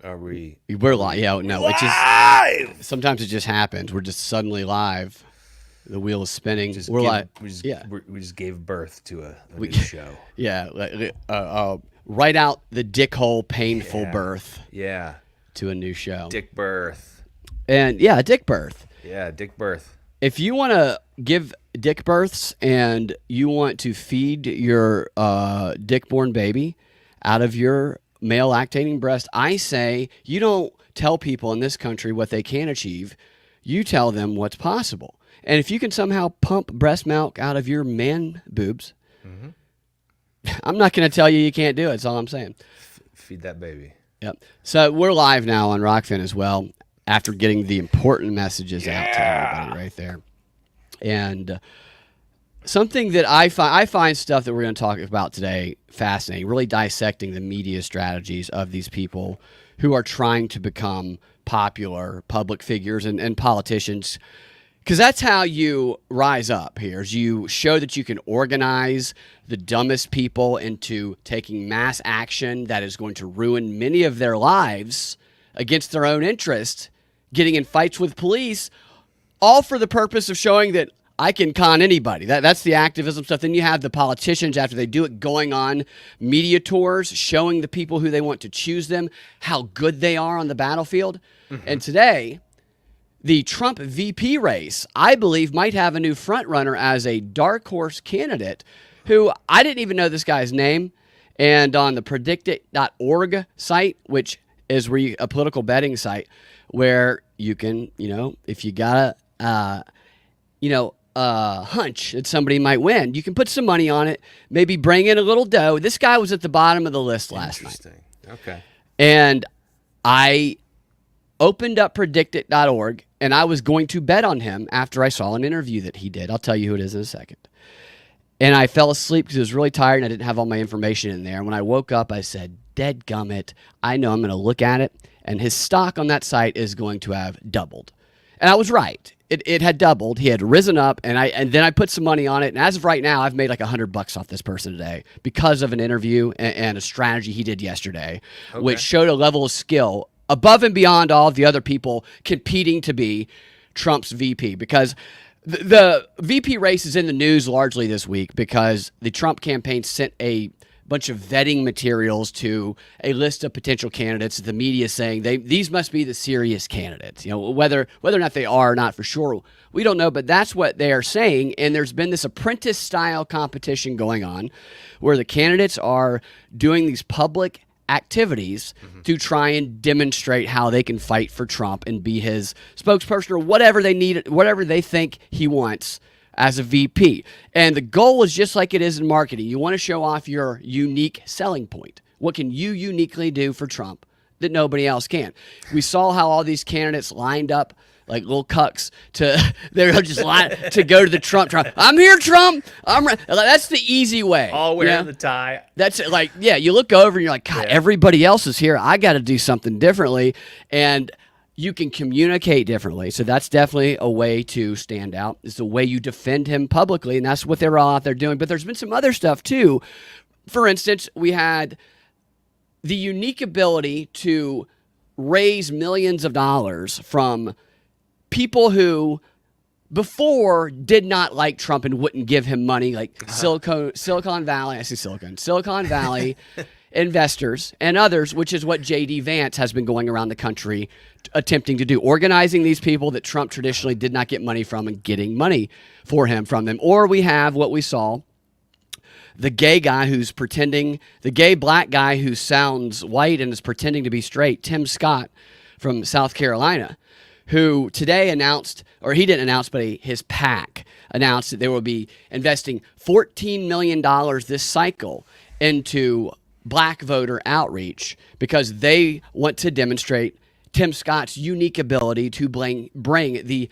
Are we? We're live. Yeah, no, it just Live. sometimes it just happens. We're just suddenly live. The wheel is spinning. We're live. Yeah, We just gave birth to a we, new show. yeah. Right out the dick hole, painful Yeah. birth Yeah, to a new show. dick birth. And yeah, dick birth. Yeah, dick birth. If you want to give dick births and you want to feed your dick-born baby out of your male lactating breast, I say you don't tell people in this country what they can achieve. You tell them what's possible. And if you can somehow pump breast milk out of your man boobs, I'm not going to tell you can't do it. That's all I'm saying. Feed that baby. Yep. So we're live now on Rockfin as well after getting the important messages out to everybody right there. And something that I find stuff that we're going to talk about today fascinating, really dissecting the media strategies of these people who are trying to become popular public figures and politicians. Because that's how you rise up here, is you show that you can organize the dumbest people into taking mass action that is going to ruin many of their lives against their own interest, getting in fights with police, all for the purpose of showing that I can con anybody. That's the activism stuff. Then you have the politicians, after they do it, going on media tours, showing the people who they want to choose them, how good they are on the battlefield. And today, the Trump VP race, I believe, might have a new frontrunner as a dark horse candidate who I didn't even know this guy's name. And on the predictit.org site, which is a political betting site where you can, if you got a, hunch that somebody might win, you can put some money on it, maybe bring in a little dough. This guy was at the bottom of the list last night. Interesting. Okay. And I opened up predictit.org, and I was going to bet on him after I saw an interview that he did. I'll tell you who it is in a second. And I fell asleep because I was really tired and I didn't have all my information in there. And when I woke up, I said, "Dadgummit, I know I'm going to look at it, and his stock on that site is going to have doubled." And I was right. It had doubled. He had risen up, and then I put some money on it. And as of right now, I've made like $100 off this person today because of an interview and a strategy he did yesterday, which showed a level of skill above and beyond all of the other people competing to be Trump's VP. Because the VP race is in the news largely this week because the Trump campaign sent a bunch of vetting materials to a list of potential candidates. The media saying these must be the serious candidates. Whether or not they are or not for sure, we don't know, but that's what they are saying. And there's been this apprentice style competition going on where the candidates are doing these public activities to try and demonstrate how they can fight for Trump and be his spokesperson or whatever they need, whatever they think he wants as a VP. And the goal is just like it is in marketing. You want to show off your unique selling point. What can you uniquely do for Trump that nobody else can? We saw how all these candidates lined up like little cucks they're just to go to the Trump. I'm here, Trump. That's the easy way. All wearing the tie. That's like, yeah, you look over and you're like, God, everybody else is here. I got to do something differently. And you can communicate differently. So that's definitely a way to stand out. It's the way you defend him publicly. And that's what they're all out there doing. But there's been some other stuff too. For instance, we had the unique ability to raise millions of dollars from people who before did not like Trump and wouldn't give him money, like Silicon Valley investors and others, which is what J.D. Vance has been going around the country attempting to do, organizing these people that Trump traditionally did not get money from and getting money for him from them. Or we have what we saw, the gay guy who's pretending, the gay black guy who sounds white and is pretending to be straight, Tim Scott from South Carolina, who today announced, or he didn't announce, but his PAC announced that they will be investing $14 million this cycle into black voter outreach because they want to demonstrate Tim Scott's unique ability to bling the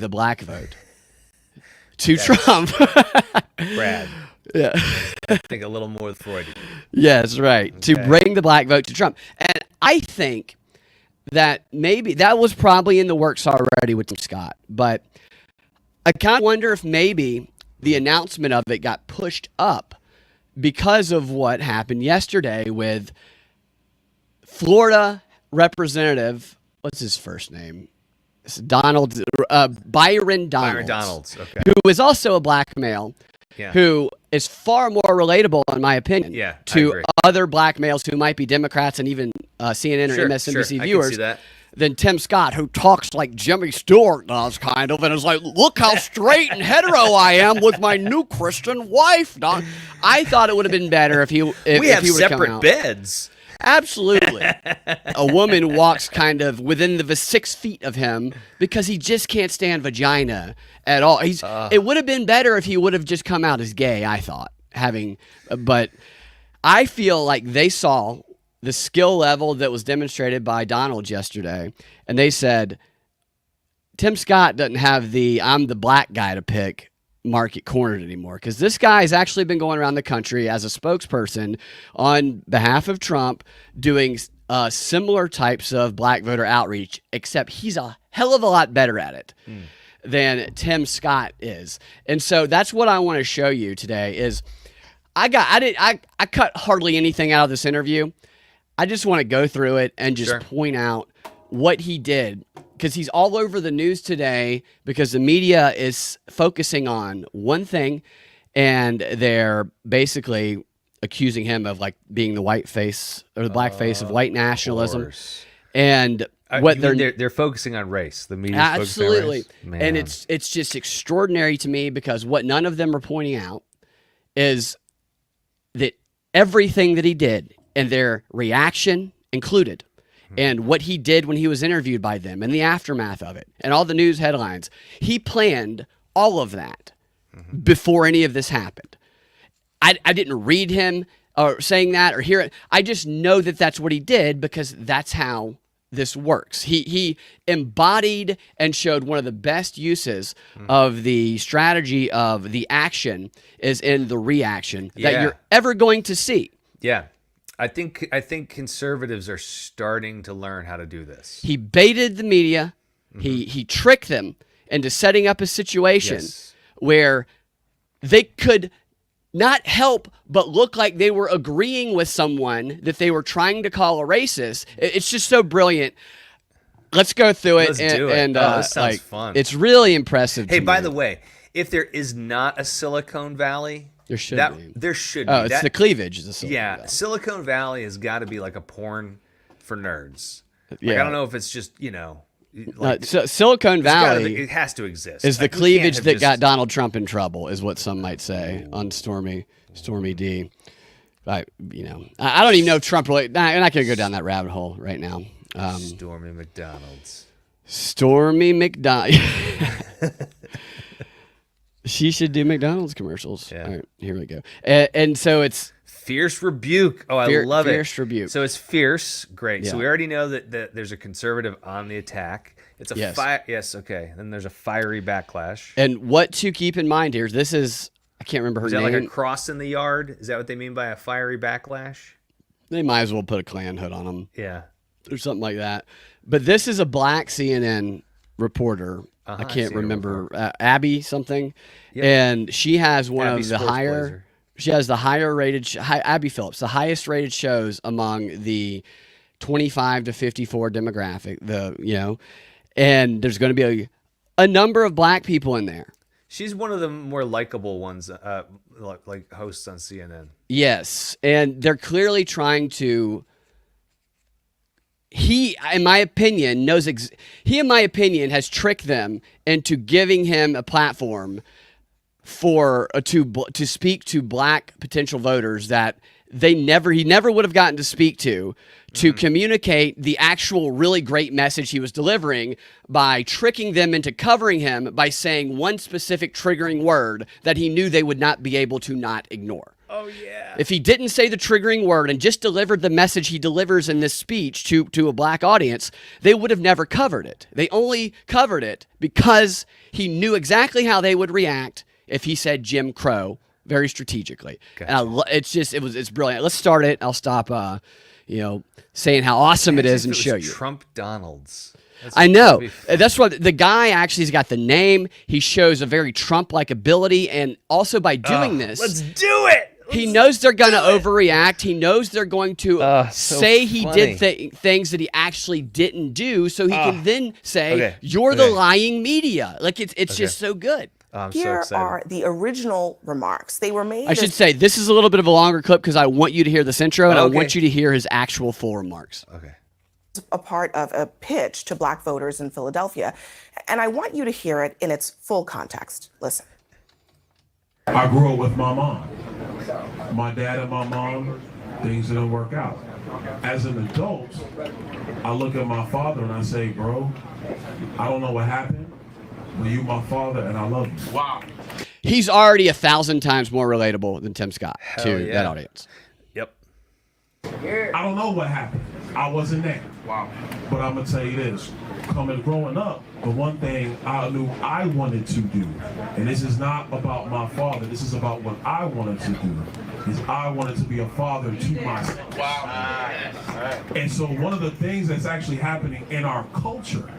black vote to Trump. Brad. Yeah. I think a little more Freudian. Yes, right. Okay. To bring the black vote to Trump. And I think that maybe that was probably in the works already with Tim Scott, but I kind of wonder if maybe the announcement of it got pushed up because of what happened yesterday with Florida representative, what's his first name? It's Byron Donalds. Byron Donalds. Okay. Who is also a black male, Yeah. who is far more relatable, in my opinion, Yeah, I to agree. other black males who might be Democrats and even CNN or Sure, MSNBC sure. I can viewers see that. than Tim Scott, who talks like Jimmy Stewart does, kind of, and is like, look how straight and hetero I am with my new Christian wife. Doc. I thought it would have been better if he We if have he would've come separate out. beds. Absolutely. A woman walks kind of within the 6 feet of him because he just can't stand vagina at all. It would have been better if he would have just come out as gay, I thought, but I feel like they saw the skill level that was demonstrated by Donald yesterday, and they said, Tim Scott doesn't have the I'm the black guy to pick market cornered anymore, because this guy has actually been going around the country as a spokesperson on behalf of Trump doing similar types of black voter outreach, except he's a hell of a lot better at it than Tim Scott is. And so that's what I want to show you today is I cut hardly anything out of this interview. I just want to go through it and just point out what he did, because he's all over the news today because the media is focusing on one thing, and they're basically accusing him of like being the white face or the black face of white nationalism. And what they're focusing on race. The media absolutely, focusing on race. and it's just extraordinary to me, because what none of them are pointing out is that everything that he did and their reaction included, and what he did when he was interviewed by them and the aftermath of it and all the news headlines, he planned all of that before any of this happened. I didn't read him or saying that or hear it. I just know that that's what he did, because that's how this works. He embodied and showed one of the best uses of the strategy of the action is in the reaction that you're ever going to see. Yeah. I think conservatives are starting to learn how to do this. He baited the media. He tricked them into setting up a situation where they could not help but look like they were agreeing with someone that they were trying to call a racist. It's just so brilliant. Let's go through it. Let's do it. This sounds fun. It's really impressive. Hey, by the way, if there is not a Silicon Valley, there should be. There should be. Oh, it's the cleavage. Is the Silicon Valley. Silicon Valley has got to be like a porn for nerds. Like, Yeah. I don't know if it's just, like, so Silicon Valley it has to exist. is the Like, we cleavage can't that have got just- Donald Trump in trouble, is what some might say on Stormy D. I don't even know if Trump really. Nah, I'm not going to go down that rabbit hole right now. Stormy McDonald's. Stormy McDonald. She should do McDonald's commercials. Yeah. All right, here we go. And so it's Fierce rebuke. Oh, I love it. Fierce rebuke. So it's fierce. Great. So Yeah. we already know that there's a conservative on the attack. It's a Yes. Yes. Okay. Then there's a fiery backlash. And what to keep in mind here, this is, I can't remember her Is that name. like a cross in the yard? Is that what they mean by a fiery backlash? They might as well put a Klan hood on them Yeah. or something like that. But this is a black CNN reporter. I I've can't seen her remember, Abby something. Yep. And she has one Abby of the Sports higher, Blazer. she has the higher rated, Abby Phillips, the highest rated shows among the 25 to 54 demographic, and there's going to be a number of black people in there. She's one of the more likable ones, like hosts on CNN. Yes, and they're clearly trying to. He, in my opinion, has tricked them into giving him a platform for to speak to black potential voters that he never would have gotten to speak to communicate the actual really great message he was delivering, by tricking them into covering him by saying one specific triggering word that he knew they would not be able to not ignore. Oh yeah. If he didn't say the triggering word and just delivered the message he delivers in this speech to a black audience, they would have never covered it. They only covered it because he knew exactly how they would react if he said Jim Crow very strategically. Gotcha. And it's brilliant. Let's start it. I'll stop saying how awesome it is and show you. Trump Donalds. I know. That's what the guy actually's got the name. He shows a very Trump-like ability, and also by doing this, let's do it. He knows they're going to overreact. He knows they're going to say he did things that he actually didn't do, so he can then say, "You're the lying media." Like it's just so good. I'm Here so are the original remarks. They were made. I should say this is a little bit of a longer clip because I want you to hear this intro and I want you to hear his actual full remarks. Okay. A part of a pitch to black voters in Philadelphia, and I want you to hear it in its full context. Listen. I grew up with my mom. My dad and my mom, things didn't work out. As an adult, I look at my father and I say, bro, I don't know what happened, but you my father and I love you. Wow. He's already 1,000 times more relatable than Tim Scott to that audience. Yep. I don't know what happened. I wasn't there. Wow. But I'm going to tell you this. Growing up, the one thing I knew I wanted to do, and this is not about my father, this is about what I wanted to do, is I wanted to be a father to myself. Wow. And so one of the things that's actually happening in our culture,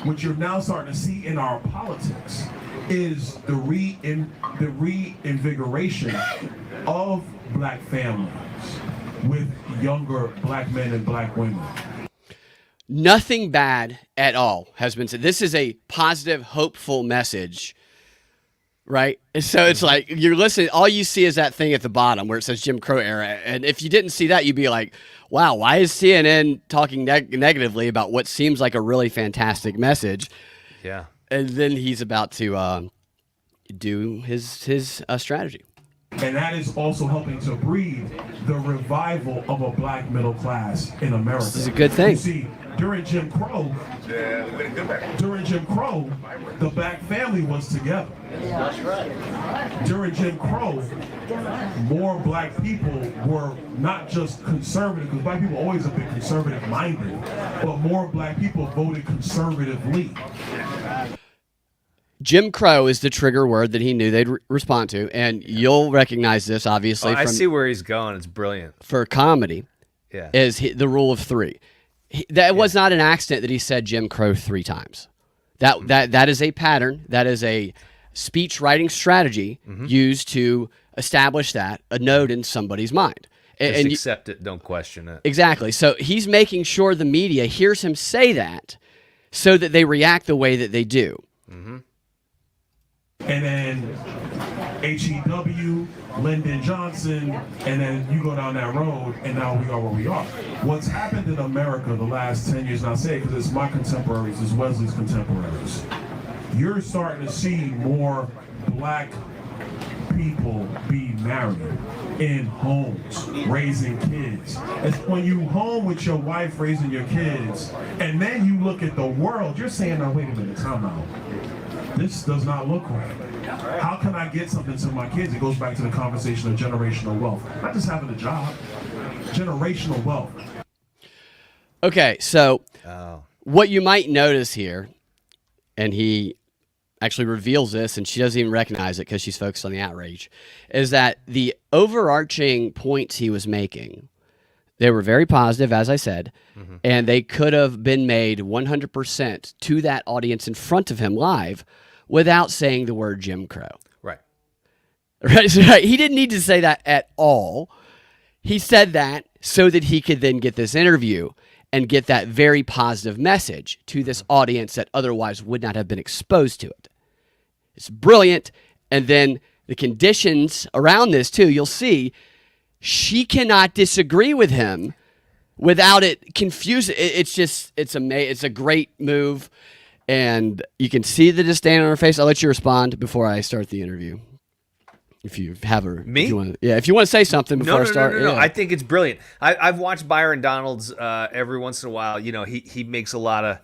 which you're now starting to see in our politics, is the reinvigoration of black families with younger black men and black women. Nothing bad at all has been said. This is a positive, hopeful message, right? And so it's like you're listening. All you see is that thing at the bottom where it says Jim Crow era. And if you didn't see that, you'd be like, wow, why is CNN talking negatively about what seems like a really fantastic message? Yeah. And then he's about to do his strategy. And that is also helping to breed the revival of a black middle class in America. This is a good thing. You see, during Jim Crow, the black family was together. That's right. During Jim Crow, more black people were not just conservative, because black people always have been conservative-minded, but more black people voted conservatively. Jim Crow is the trigger word that he knew they'd respond to, and you'll recognize this, obviously. I see where he's going. It's brilliant. For comedy, is the rule of three. That was not an accident that he said Jim Crow 3 times. That is a pattern. That is a speech writing strategy used to establish a note in somebody's mind. Just accept it. Don't question it. Exactly. So he's making sure the media hears him say that so that they react the way that they do. Mm-hmm. And then H.E.W., Lyndon Johnson, and then you go down that road, and now we are where we are. What's happened in America the last 10 years, and I say it because it's my contemporaries, it's Wesley's contemporaries, you're starting to see more black people be married in homes, raising kids. It's when you home with your wife raising your kids, and then you look at the world, you're saying, now wait a minute, time out. This does not look right. How can I get something to my kids? It goes back to the conversation of generational wealth. Not just having a job, generational wealth. Okay, so what you might notice here, and he actually reveals this, and she doesn't even recognize it because she's focused on the outrage, is that the overarching points he was making, they were very positive, as I said, and they could have been made 100% to that audience in front of him live without saying the word Jim Crow. Right. Right. So, he didn't need to say that at all. He said that so that he could then get this interview and get that very positive message to this audience that otherwise would not have been exposed to it. It's brilliant. And then the conditions around this, too, you'll see she cannot disagree with him without it confusing. It's amazing. It's a great move. And you can see the disdain on her face. I'll let you respond before I start the interview. If you have her. Me? If you want to say something before I start. No. I think it's brilliant. I've watched Byron Donalds every once in a while. You know, he makes a lot of.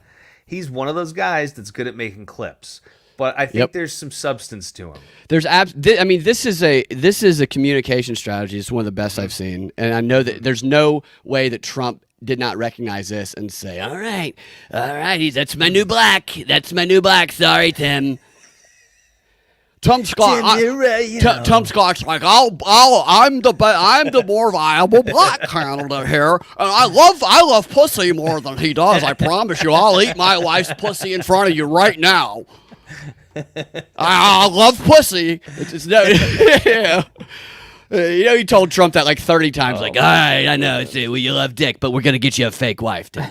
He's one of those guys that's good at making clips. But I think there's some substance to him. This is a communication strategy. It's one of the best I've seen, and I know that there's no way that Trump did not recognize this and say, "All right, that's my new black. That's my new black. Sorry, Tim." Tom Scott, Tom Scott's like, I'm the more viable black candidate here, and I love pussy more than he does. I promise you, I'll eat my wife's pussy in front of you right now. I love pussy. It's no, yeah. He told Trump that like 30 times. Like, all right, I know, well, you love dick, but we're gonna get you a fake wife, too.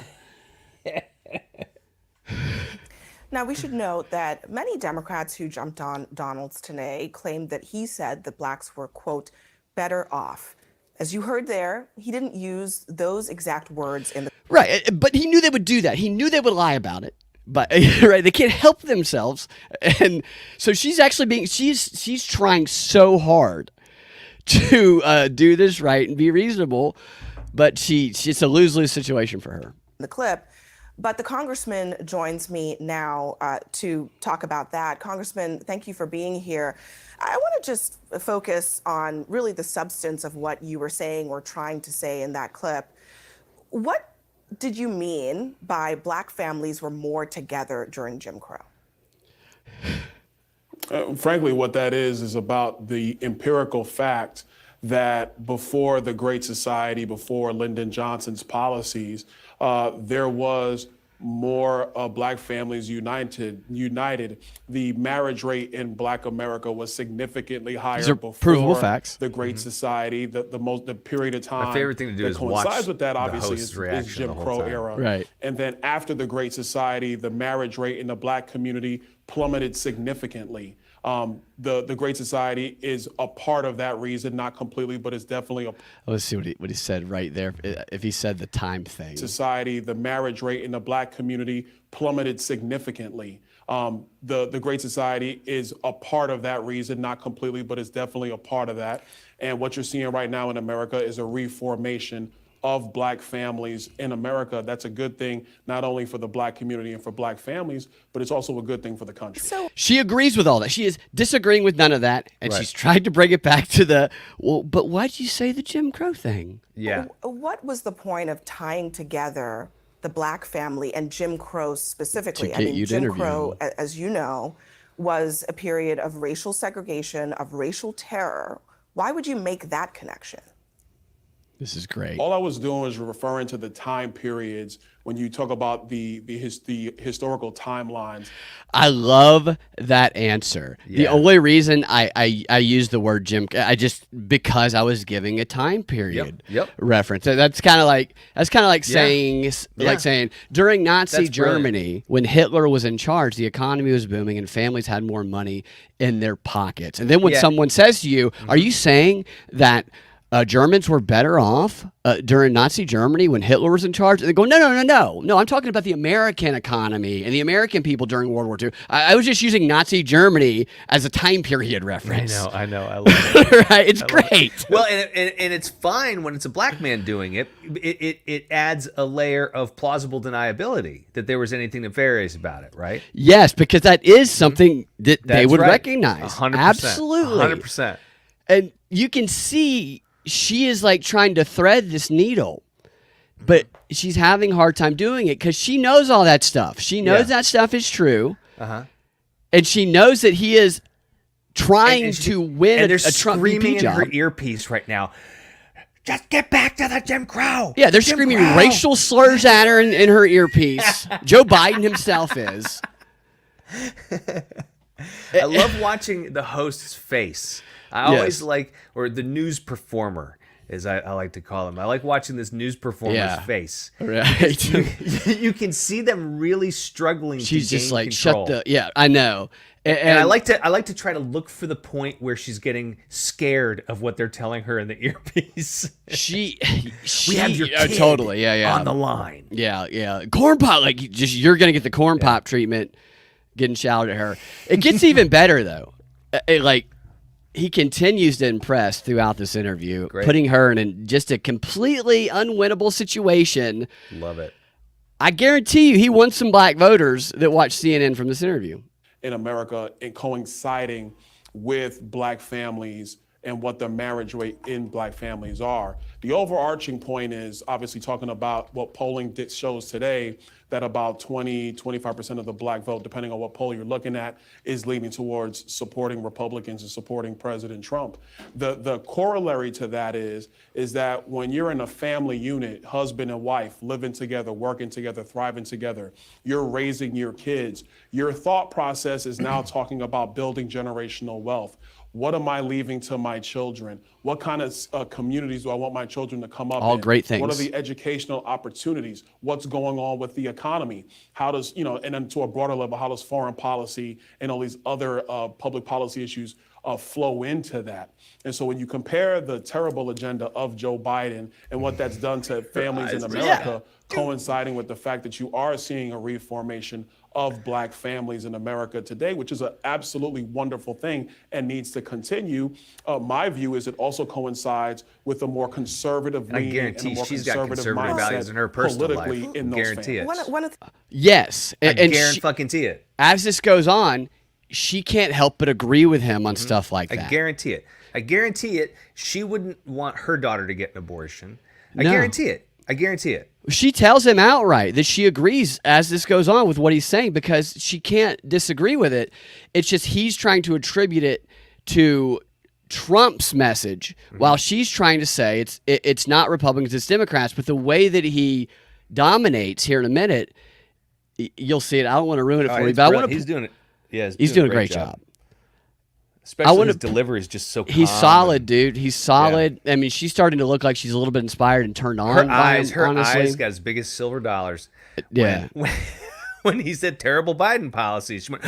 Now, we should note that many Democrats who jumped on Donald's today claimed that he said that blacks were, quote, better off. As you heard there, he didn't use those exact words in the... Right, but he knew they would do that. He knew they would lie about it. But right, they can't help themselves. And so she's actually she's trying so hard to do this right and be reasonable, but it's a lose-lose situation for her. The clip. But the congressman joins me now to talk about that. Congressman, thank you for being here. I want to just focus on really the substance of what you were saying or trying to say in that clip. What did you mean by black families were more together during Jim Crow? Frankly, what that is about the empirical fact that before the Great Society, before Lyndon Johnson's policies, there was more black families united. The marriage rate in black America was significantly higher These are before provable facts. The Great Society. The period of time My favorite thing to do that is coincides watch with that, the obviously, host's is reaction Jim the whole Crow time. era. Right. And then after the Great Society, the marriage rate in the black community plummeted significantly. The Great Society is a part of that reason, not completely, but it's definitely a Let's see what he said right there. If he said the time thing. society. The marriage rate in the black community plummeted significantly. The Great Society is a part of that reason, not completely, but it's definitely a part of that. And what you're seeing right now in America is a reformation of black families in America. That's a good thing, not only for the black community and for black families, but it's also a good thing for the country. So She agrees with all that. She is disagreeing with none of that, and she's tried to bring it back to but why'd you say the Jim Crow thing? Yeah. what was the point of tying together the black family and Jim Crow specifically? To get you to Jim interview Crow, him. as you know, was a period of racial segregation, of racial terror. Why would you make that connection? This is great. All I was doing was referring to the time periods when you talk about the historical timelines. I love that answer. The only reason I use the word Jim, because I was giving a time period reference. That's kind of like saying during Nazi Germany, when Hitler was in charge, the economy was booming and families had more money in their pockets. And then when someone says to you, "Are you saying that Germans were better off during Nazi Germany when Hitler was in charge?" And they go, no. I'm talking about the American economy and the American people during World War II. I was just using Nazi Germany as a time period reference. I know. I love it. Right? It's great. Well, and it's fine when it's a black man doing it. It adds a layer of plausible deniability that there was anything nefarious about it, right? Yes, because that is something that they would right. recognize. 100%. Absolutely. 100%. And you can see she is like trying to thread this needle, but she's having a hard time doing it because she knows all that stuff. She knows that stuff is true. And she knows that he is trying to win and a they're Trump screaming VP in job. her earpiece right now. Just get back to the Jim Crow. Yeah, they're Jim screaming Crow. racial slurs at her in her earpiece. Joe Biden himself is. I love watching the host's face. I always or the news performer, as I like to call him. I like watching this news performer's face. Right. You can see them really struggling She's to just gain like, control. I know. And I like to try to look for the point where she's getting scared of what they're telling her in the earpiece. She We have your kid totally, on the line. Yeah. Corn pop, you're gonna get the corn pop treatment getting shouted at her. It gets even better though. He continues to impress throughout this interview, putting her in just a completely unwinnable situation. Love it. I guarantee you he won some black voters that watched CNN from this interview. In America and coinciding with black families and what the marriage rate in black families are. The overarching point is obviously talking about what polling shows today, that about 25% of the black vote, depending on what poll you're looking at, is leaning towards supporting Republicans and supporting President Trump. The corollary to that is that when you're in a family unit, husband and wife, living together, working together, thriving together, you're raising your kids, your thought process is now talking about building generational wealth. What am I leaving to my children? What kind of communities do I want my children to come up in? All great things. What are the educational opportunities? What's going on with the economy? How does, and then to a broader level, how does foreign policy and all these other public policy issues flow into that? And so when you compare the terrible agenda of Joe Biden and what that's done to families in America, coinciding with the fact that you are seeing a reformation of black families in America today, which is an absolutely wonderful thing and needs to continue. My view is it also coincides with a more conservative leaning and a more she's got conservative values in her personal politically life. in those Guarantee families. it. Yes. I guarantee it. As this goes on, she can't help but agree with him on stuff like that. I guarantee it. I guarantee it. She wouldn't want her daughter to get an abortion. I No. guarantee it. I guarantee it. She tells him outright that she agrees as this goes on with what he's saying because she can't disagree with it. It's just he's trying to attribute it to Trump's message while she's trying to say it's not Republicans, it's Democrats. But the way that he dominates here in a minute, you'll see it. I don't want to ruin it for you, but I want to. He's doing it. Yeah, he's doing a great job. Especially his delivery is just so calm. He's solid, dude. He's solid. Yeah. I mean, she's starting to look like she's a little bit inspired and turned on. Her eyes honestly. got as big as silver dollars. Yeah. When he said terrible Biden policies, she went,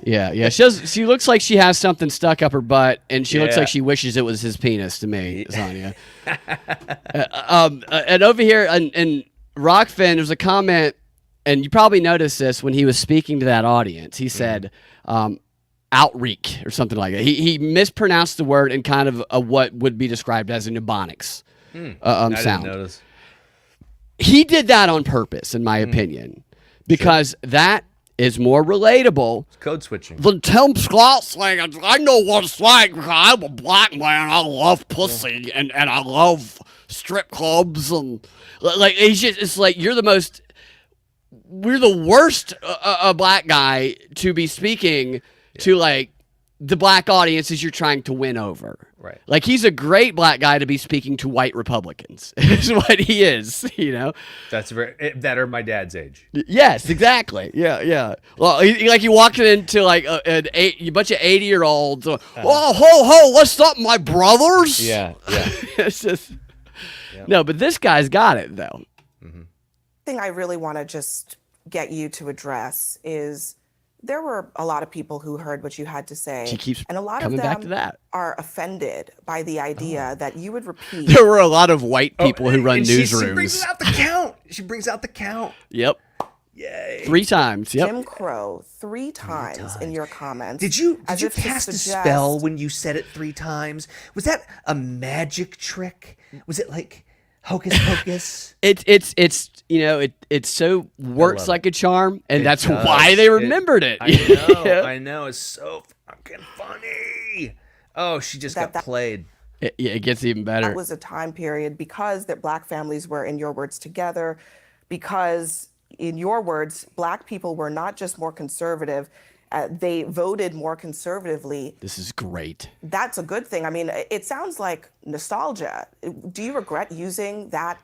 Yeah. She looks like she has something stuck up her butt, and she looks like she wishes it was his penis to me, Sonia. And over here in Rockfin, there's a comment, and you probably noticed this when he was speaking to that audience. He said, outreak or something like that. He mispronounced the word in kind of what would be described as an Ebonics I sound. didn't notice. He did that on purpose, in my opinion, because that is more relatable It's code switching. than Tim Scott saying, I know what it's like because I'm a black man. I love pussy and I love strip clubs. And like, it's like we're the worst black guy to be speaking to like the black audiences you're trying to win over. Right. Like he's a great black guy to be speaking to white Republicans is what he is, That's that are my dad's age. Yes, exactly. Yeah. Well, he walked into like a bunch of 80-year-olds. Oh, ho, what's up, my brothers? Yeah. It's just no, but this guy's got it though. Thing I really want to just get you to address is there were a lot of people who heard what you had to say. She keeps and a lot coming of back them to that. are offended by the idea that you would repeat. There were a lot of white people who run newsrooms. She brings out the count. She brings out the count. Yep. Yay. 3 times. Yep. Jim Crow 3 times in your comments. Did you as if to cast a suggest- spell when you said it 3 times? Was that a magic trick? Was it like hocus pocus? It's so works like a charm, and that's does. why they remembered it. I know. It's so fucking funny. Oh, she just got played. It gets even better. That was a time period because that black families were, in your words, together, because in your words, black people were not just more conservative, they voted more conservatively. This is great. That's a good thing. I mean, it sounds like nostalgia. Do you regret using that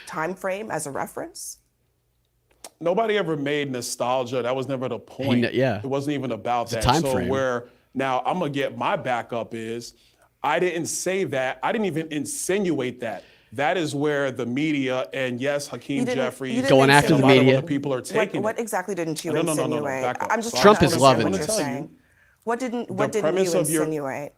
time frame as a reference? Nobody ever made nostalgia. That was never the point. It wasn't even about that. Time so frame. where now I'm gonna get my backup is, I didn't say that. I didn't even insinuate that. That is where the media and yes, Hakeem Jeffries going after the a lot of media. other people are taking. What exactly didn't you No, insinuate? back up. I'm just Trump trying is to loving understand this. what you're saying. What didn't premise you of your- insinuate?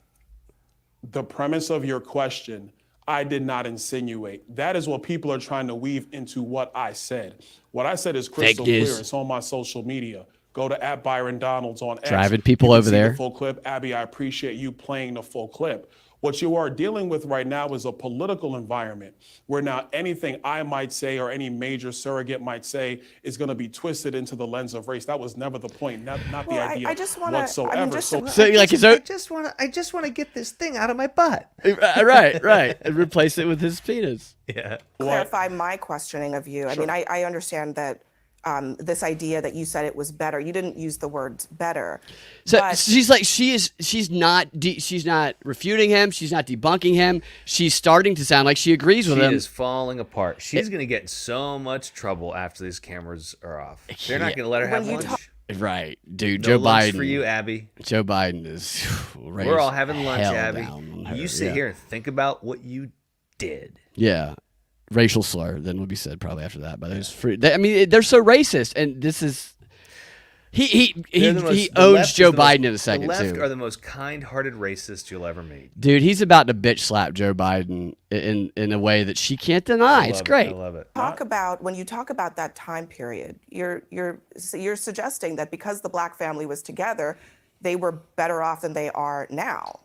The premise of your question, I did not insinuate. That is what people are trying to weave into what I said. What I said is crystal clear. news. It's on my social media. Go to @ByronDonalds on X. Driving people You can over see there. The full clip. Abby, I appreciate you playing the full clip. What you are dealing with right now is a political environment where now anything I might say or any major surrogate might say is going to be twisted into the lens of race. That was never the point, not the idea I just wanna, whatsoever. I mean, just to, I just want to get this thing out of my butt. right, and replace it with his penis. Yeah. clarify my questioning of you. I mean, I understand that this idea that you said it was better. You didn't use the words better. So but she's like she's not refuting him. She's not debunking him. She's starting to sound like she agrees with him. She is falling apart. She's going to get in so much trouble after these cameras are off. They're not going to let her have lunch. Right, dude. No Joe lunch Biden for you, Abby. Joe Biden is. We're all having lunch, hell Abby. down on her. You sit here and think about what you did. Yeah. Racial slur then would be said probably after that, but it's free. I mean, they're so racist, and this is he owns Joe Biden in a second too. The left too. are the most kind-hearted racists you'll ever meet. Dude, he's about to bitch slap Joe Biden in a way that she can't deny. It's great. I love it. when you talk about that time period, you're suggesting that because the black family was together, they were better off than they are now.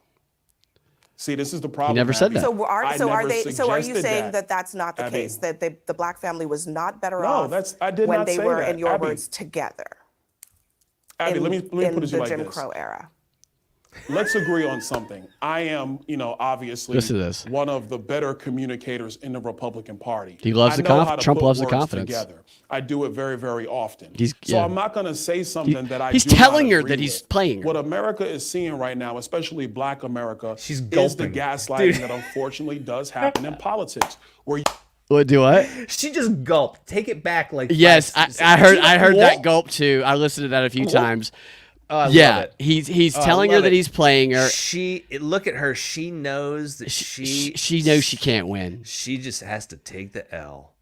See, this is the problem. He never said that. So are you suggested saying that that's not the Abby. case? That the black family was not better No, off I did when not they say were, that, in your Abby. words, together? Abby, let me put it to you the like Jim this. Crow era. Let's agree on something. I am, obviously Listen to this. one of the better communicators in the Republican Party. He loves I the know how to Trump put loves the words confidence. Together. I do it very, very often. Yeah. I'm not going to say something that he's do not telling her agree that he's with. playing her. What America is seeing right now, especially Black America, She's is the gulping. gaslighting Dude. that unfortunately does happen in politics, where What do what? She just gulped. Take it back like Yes, five- I heard that Whoa. gulp too. I listened to that a few times. Oh, I love Yeah, it. he's Oh, I telling her love that it. he's playing her. Look at her. She knows that She knows she can't win. She just has to take the L.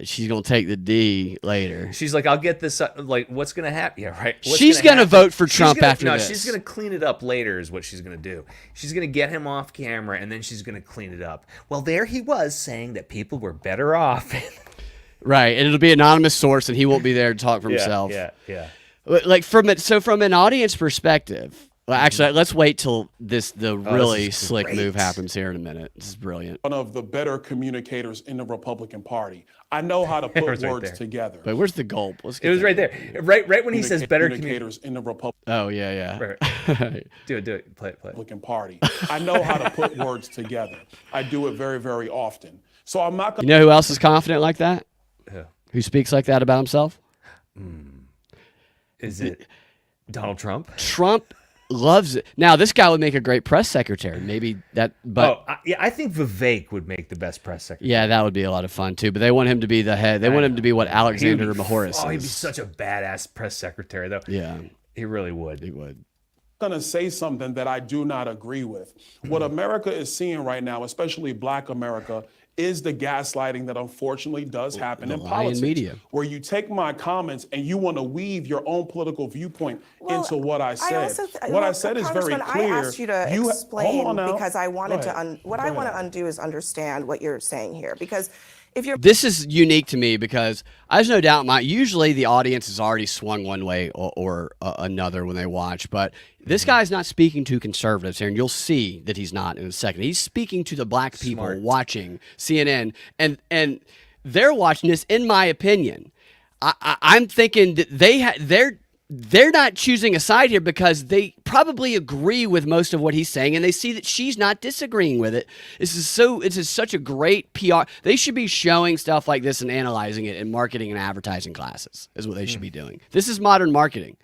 She's gonna take the D later. She's like, I'll get this. Like, what's gonna happen? Yeah, right. What's She's gonna happen? vote for She's Trump gonna- after no, this. she's gonna clean it up later. Is what she's gonna do. She's gonna get him off camera, and then she's gonna clean it up. Well, there he was saying that people were better off. Right, and it'll be an anonymous source, and he won't be there to talk for himself. Yeah. Like from an audience perspective. Well, actually, let's wait till the really is slick great. move happens here in a minute. This is brilliant. one of the better communicators in the Republican Party. I know how to put was right words there. together. But where's the gulp? Let's get It was that. right there. Right when he says better communicators in the Republican Oh yeah. Right. Do it. Play it. Party. I know how to put words together. I do it very, very often. So I'm not You going know who else is confident like that? Yeah. Who speaks like that about himself? Is it Donald Trump? Trump loves it. Now, this guy would make a great press secretary. Maybe that, but I think Vivek would make the best press secretary. yeah, that would be a lot of fun too. But they want him to be the head. They want him to be what Alexander He'd be- Mahoris Oh, he'd be is. such a badass press secretary, though. Yeah, He really would. he would. to say something that I do not agree with. What America is seeing right now, especially Black America, is the gaslighting that unfortunately does happen in lying politics. media. Where you take my comments and you want to weave your own political viewpoint into what I said. What I said is very Congressman, clear. I asked you to hold explain on now. because I wanted Go to. ahead. What I want to undo is understand what you're saying here. Because if you're This is unique to me because there's no doubt usually the audience is already swung one way or another when they watch, but this guy's not speaking to conservatives here, and you'll see that he's not in a second. He's speaking to the black people Smart. watching CNN, and they're watching this. In my opinion, I'm thinking that they're not choosing a side here because they probably agree with most of what he's saying, and they see that she's not disagreeing with it. This is such a great PR. They should be showing stuff like this and analyzing it in marketing and advertising classes. Is what they should be doing. This is modern marketing.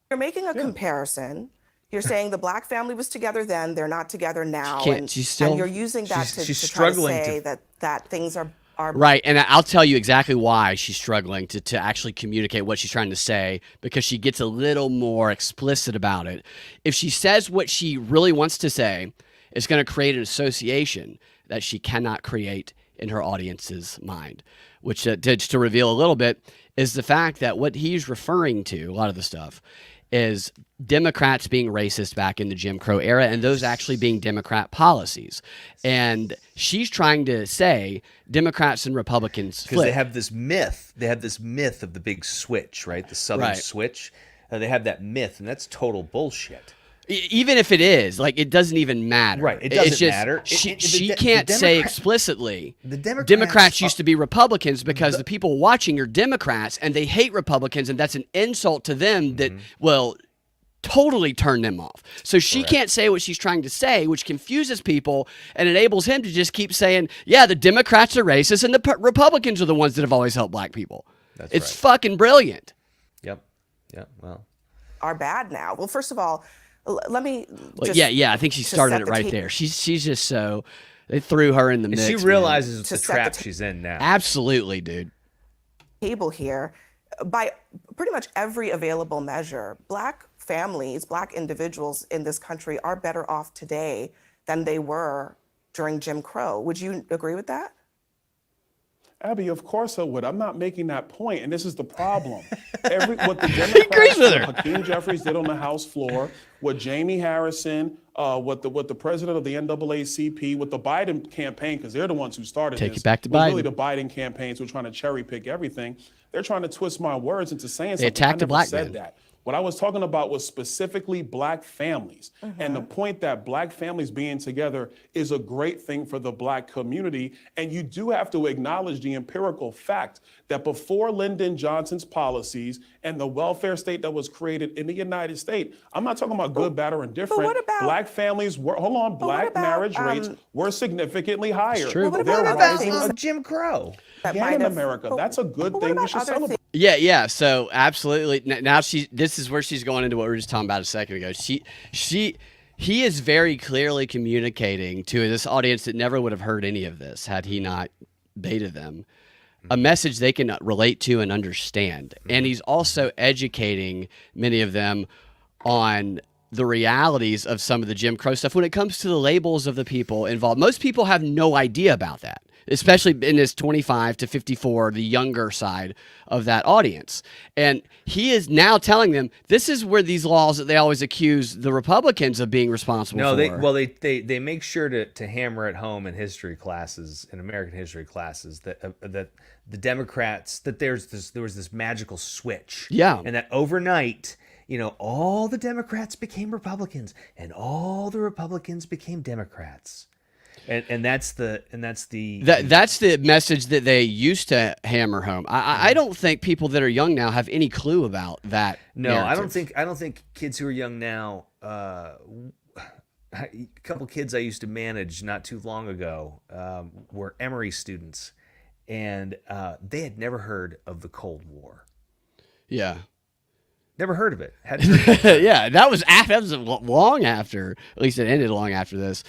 You're making a comparison. You're saying the black family was together then; they're not together now, Can't- and, she's still- and you're using that she's to try to struggling say to- that things are Right, and I'll tell you exactly why she's struggling to actually communicate what she's trying to say because she gets a little more explicit about it. If she says what she really wants to say, it's going to create an association that she cannot create in her audience's mind, which just to reveal a little bit is the fact that what he's referring to, a lot of the stuff, is Democrats being racist back in the Jim Crow era and those actually being Democrat policies. And she's trying to say Democrats and Republicans Because they have this myth. They have this myth of the big switch, right? The Southern Right. switch. They have that myth, and that's total bullshit. Even if it is, like, it doesn't even matter. It It's doesn't just, matter. She can't say explicitly. The Democrats used to be Republicans because the people watching are Democrats and they hate Republicans, and that's an insult to them that will totally turn them off. So she can't say what she's trying to say, which confuses people and enables him to just keep saying, yeah, the Democrats are racist and the Republicans are the ones that have always helped black people. It's fucking brilliant. Yep. Well, are bad now. Well, first of all, let me. Well, I think she started it right there. She's just so they threw her in the mix. She realizes the trap she's in now. Absolutely, dude. Table here, by pretty much every available measure, black families, black individuals in this country are better off today than they were during Jim Crow. Would you agree with that? Abby, of course I would. I'm not making that point, and this is the problem. What the Democrats, what Hakeem Jeffries did on the House floor, what Jamie Harrison, what the president of the NAACP, what the Biden campaign, because they're the ones who started Take this. it back to was Biden. Really, the Biden campaigns who are trying to cherry pick everything. They're trying to twist my words into saying something. They attacked I a never black said man. that. What I was talking about was specifically black families. And the point that black families being together is a great thing for the black community. And you do have to acknowledge the empirical fact that before Lyndon Johnson's policies and the welfare state that was created in the United States, I'm not talking about good, bad, or indifferent. what about- black families were, black marriage rates were significantly higher. It's true. What They're about rising things Jim Crow. that again might in have- America. That's a good but thing. what We about should other celebrate. things? Yeah. So absolutely. Now this is where she's going into what we were just talking about a second ago. He is very clearly communicating to this audience that never would have heard any of this had he not baited them a message they can relate to and understand. And he's also educating many of them on the realities of some of the Jim Crow stuff when it comes to the labels of the people involved. Most people have no idea about that, especially in this 25 to 54, the younger side of that audience. And he is now telling them this is where these laws that they always accuse the Republicans of being responsible for. They make sure to hammer it home in history classes, in American history classes, that the Democrats, that there was this magical switch. Yeah. And that overnight, all the Democrats became Republicans and all the Republicans became Democrats. And that's the message that they used to hammer home. I don't think people that are young now have any clue about that. No, narrative. I don't think kids who are young now. A couple kids I used to manage not too long ago were Emory students, and they had never heard of the Cold War. Yeah. Never heard of it. Yeah, that was long after. At least it ended long after this.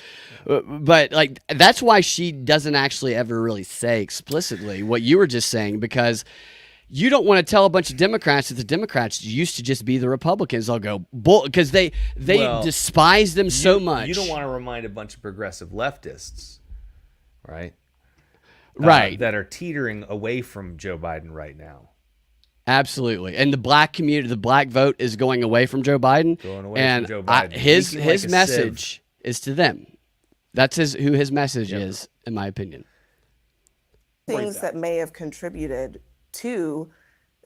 But like that's why she doesn't actually ever really say explicitly what you were just saying, because you don't want to tell a bunch of Democrats that the Democrats used to just be the Republicans. They'll go because they despise them so much. You don't want to remind a bunch of progressive leftists, right? Right. That are teetering away from Joe Biden right now. Absolutely. And the black community, the black vote is going away from Joe Biden. From Joe Biden. His message is to them. That's who his message is, in my opinion. Things that may have contributed to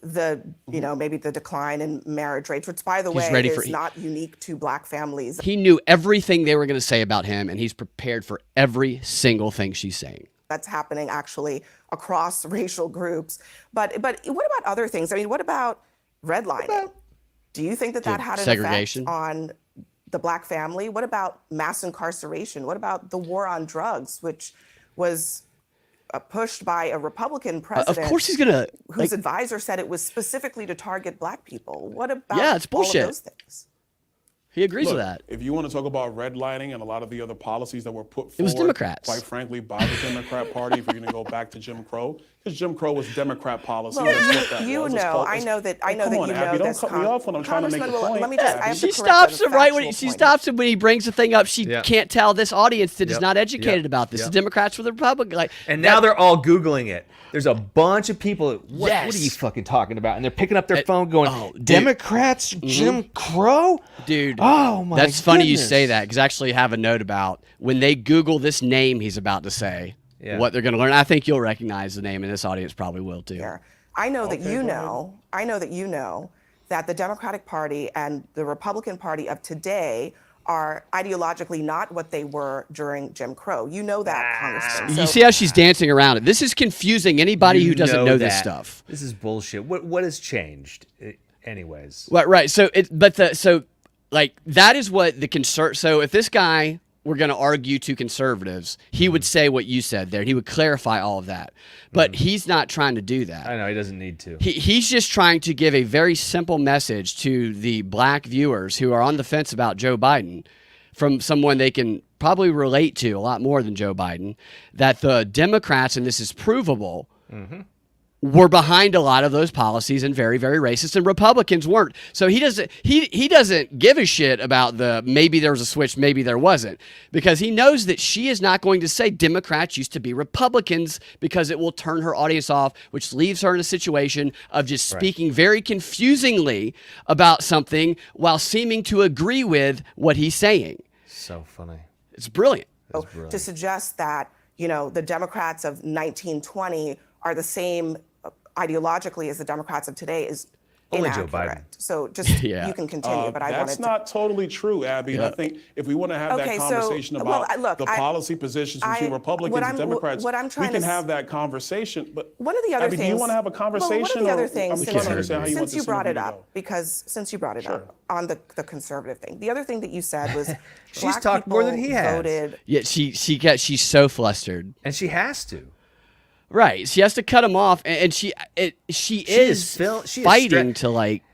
the, maybe the decline in marriage rates, which, by the way, is not unique to black families. He knew everything they were going to say about him, and he's prepared for every single thing she's saying. That's happening actually across racial groups. But what about other things? I mean, what about redlining? Do you think that had an effect on the black family? What about mass incarceration? What about the war on drugs, which was pushed by a Republican president? Of course he's going to. Whose advisor said it was specifically to target black people. What about it's bullshit. all of those things? He agrees with that. If you want to talk about redlining and a lot of the other policies that were put forward, it was Democrats, quite frankly, by the Democrat Party, if you're going to go back to Jim Crow, because Jim Crow was Democrat policy. Well, That's what that you was. know, I know that you know Abby, this. Don't cut me off when I'm trying to make a point. Let me just, I have to she correct stops him right when she stops him when he brings the thing up. She can't tell this audience that is not educated about this. The Democrats were the Republicans. And now they're all Googling it. There's a bunch of people. What are you fucking talking about? And they're picking up their phone going, Democrats, Jim Crow? Dude, oh my that's funny you say that, because I actually have a note about when they Google this name he's about to say, what they're going to learn. I think you'll recognize the name, and this audience probably will too. I know that you know that the Democratic Party and the Republican Party of today are ideologically not what they were during Jim Crow. You know that, Congressman. You see how she's dancing around it. This is confusing anybody who doesn't know this that. stuff. This is bullshit. What has changed, anyways? Right. So that is what the So if this guy were going to argue to conservatives, he would say what you said there. He would clarify all of that. But he's not trying to do that. I know, he doesn't need to. He's just trying to give a very simple message to the black viewers who are on the fence about Joe Biden from someone they can probably relate to a lot more than Joe Biden, that the Democrats, and this is provable, were behind a lot of those policies and very, very racist, and Republicans weren't. So he doesn't give a shit about the maybe there was a switch, maybe there wasn't, because he knows that she is not going to say Democrats used to be Republicans, because it will turn her audience off, which leaves her in a situation of just speaking very confusingly about something while seeming to agree with what he's saying. So funny. It's brilliant. To suggest that, the Democrats of 1920 are the same ideologically as the Democrats of today is only Joe inaccurate. Biden. So just Yeah. you can continue, but I wanted That's to. not totally true, Abby. And I think if we want to have that conversation about the policy positions between Republicans and Democrats, we can have that conversation. But one of the other Abby, things, do you want to have a conversation? One of the other things, I'm trying to understand how you want since you this brought it interview to up, go. because since you brought it up on the conservative thing, the other thing that you said was She's talked more than he has. voted. Yeah, she's so flustered. And she has to. Right. She has to cut him off, and she is fighting to like.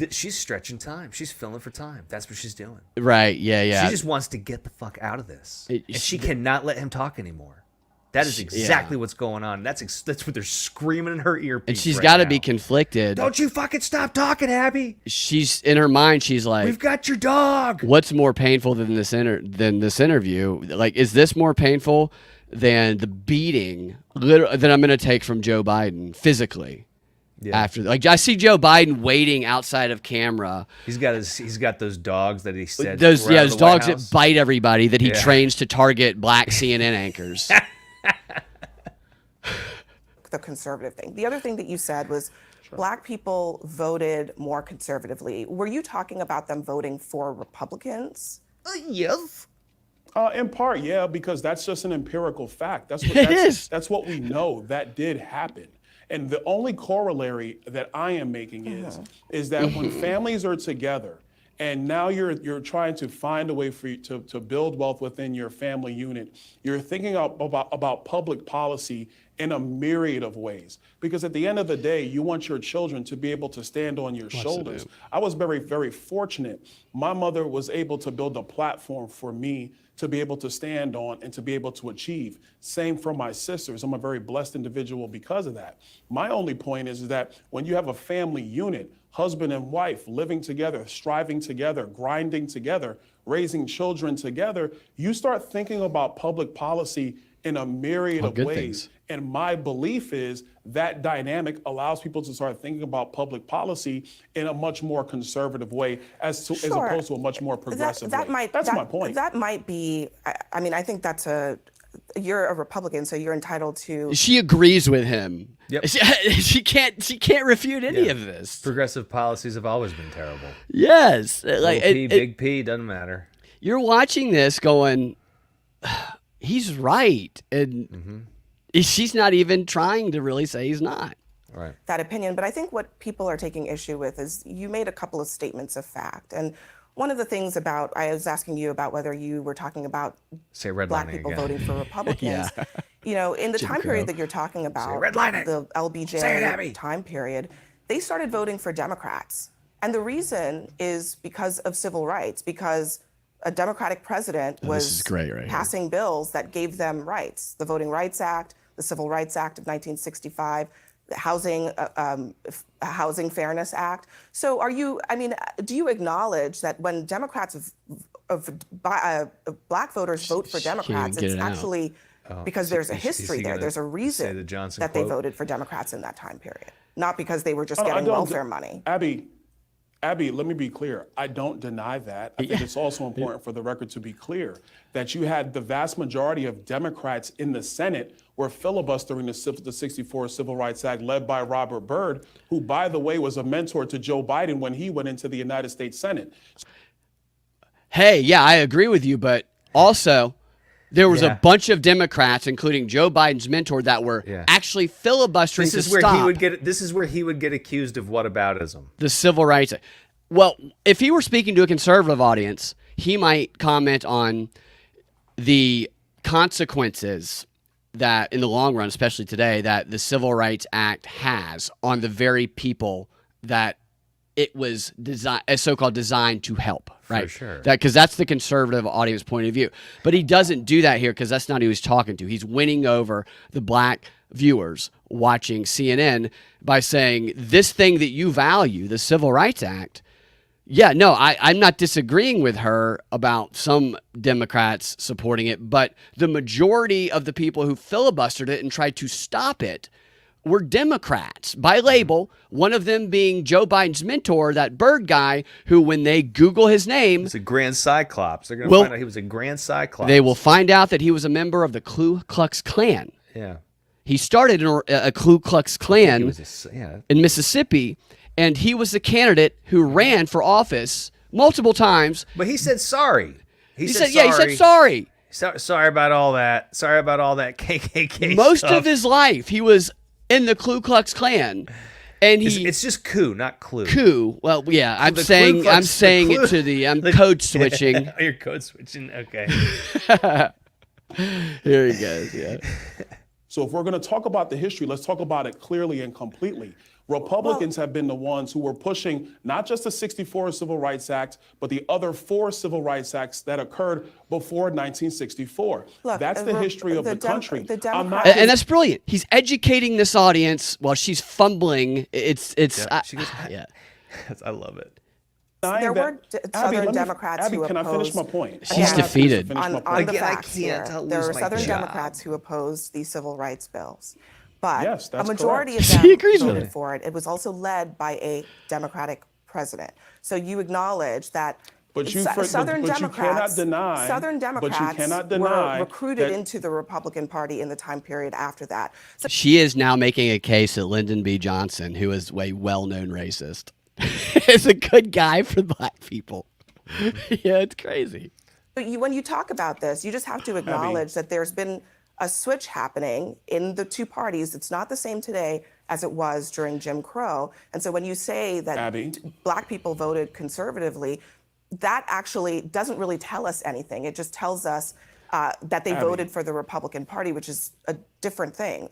She's stretching time. She's filling for time. That's what she's doing. Right. Yeah. She just wants to get the fuck out of this. And she cannot let him talk anymore. That is exactly what's going on. That's what they're screaming in her earpiece. And she's right got to now. be conflicted. Don't you fucking stop talking, Abby. She's in her mind. She's like, we've got your dog. What's more painful than this interview? Like, is this more painful than the beating that I'm going to take from Joe Biden physically? Yeah. After, like, I see Joe Biden waiting outside of camera. He's got those dogs that he said. Those dogs that bite everybody that he trains to target black CNN anchors. The conservative thing. The other thing that you said was black people voted more conservatively. Were you talking about them voting for Republicans? Yes. In part, yeah, because that's just an empirical fact. That's what we know. That did happen. And the only corollary that I am making is that when families are together, and now you're trying to find a way for you to build wealth within your family unit, you're thinking about public policy in a myriad of ways. Because at the end of the day, you want your children to be able to stand on your shoulders. I was very, very fortunate. My mother was able to build a platform for me to be able to stand on and to be able to achieve. Same for my sisters. I'm a very blessed individual because of that. My only point is that when you have a family unit, husband and wife living together, striving together, grinding together, raising children together, you start thinking about public policy in a myriad of ways. And my belief is that dynamic allows people to start thinking about public policy in a much more conservative way as opposed to a much more progressive way. That's my point. That might be, I mean, I think you're a Republican, so you're entitled to. She agrees with him. Yep. She can't refute any of this. Progressive policies have always been terrible. Yes. Like Little P, big P, doesn't matter. You're watching this going, he's right. And she's not even trying to really say he's not. Right. That opinion. But I think what people are taking issue with is you made a couple of statements of fact. And one of the things I was asking you about whether you were talking about black people voting for Republicans. In the time period that you're talking about, the LBJ time period, they started voting for Democrats. And the reason is because of civil rights, because a Democratic president was passing bills that gave them rights. The Voting Rights Act, the Civil Rights Act of 1965, the Housing Fairness Act. So do you acknowledge that when Democrats black voters vote for Democrats, it's actually because there's a history there. There's a reason that they voted for Democrats in that time period, not because they were just getting welfare money. Abby, let me be clear. I don't deny that. I think it's also important for the record to be clear that you had the vast majority of Democrats in the Senate were filibustering the 64 Civil Rights Act led by Robert Byrd, who, by the way, was a mentor to Joe Biden when he went into the United States Senate. hey, yeah, I agree with you, but also there was Yeah. a bunch of Democrats, including Joe Biden's mentor, that were actually filibustering This is to where stop he would get. This is where he would get accused of whataboutism. the Civil Rights Act. Well, if he were speaking to a conservative audience, he might comment on the consequences that, in the long run, especially today, that the Civil Rights Act has on the very people that it was so-called designed to help, right? For sure. Because that's the conservative audience point of view. But he doesn't do that here because that's not who he's talking to. He's winning over the black viewers watching CNN by saying this thing that you value, the Civil Rights Act. Yeah, no, I'm not disagreeing with her about some Democrats supporting it, but the majority of the people who filibustered it and tried to stop it were Democrats by label, one of them being Joe Biden's mentor, that Bird guy, who when they Google his name, He's a Grand Cyclops. They're going to find out he was a Grand Cyclops. they will find out that he was a member of the Ku Klux Klan. Yeah. He started a Ku Klux Klan Yeah. in Mississippi, and he was the candidate who ran for office multiple times. But he said sorry. He said, yeah, he said sorry. Sorry about all that. Sorry about all that KKK Most stuff. of his life, he was in the Ku Klux Klan, and It's just coup, not clue. Coup. Well, yeah, I'm the saying Ku Klux- I'm saying the it Ku- to the I'm code switching. You're code switching. Okay. Here he goes. Yeah. So if we're going to talk about the history, let's talk about it clearly and completely. Republicans have been the ones who were pushing not just the 64 Civil Rights Act, but the other 4 Civil Rights Acts that occurred before 1964. Look, That's the history of the country. I'm not And that's brilliant. He's educating this audience while she's fumbling. It's She goes, yeah. I love it. denying There that- were Southern let me- Democrats Abby, who can I finish opposed- my point? She's defeated. On the Again, I facts here, can't. I'll there lose were my Southern job. Democrats who opposed the civil rights bills. But Yes, a that's majority correct. of them She agrees with voted it. for it. It was also led by a Democratic president. So you acknowledge that But you Southern but you Democrats, cannot deny- Southern but you Democrats cannot deny were recruited that- into the Republican Party in the time period after that. So She is now making a case that Lyndon B. Johnson, who is a well-known racist, is a good guy for black people. Yeah, it's crazy. But when you talk about this, you just have to acknowledge that there's been a switch happening in the two parties. It's not the same today as it was during Jim Crow. And so when you say that Abby? black people voted conservatively, that actually doesn't really tell us anything. It just tells us that they voted for the Republican Party, which is a different thing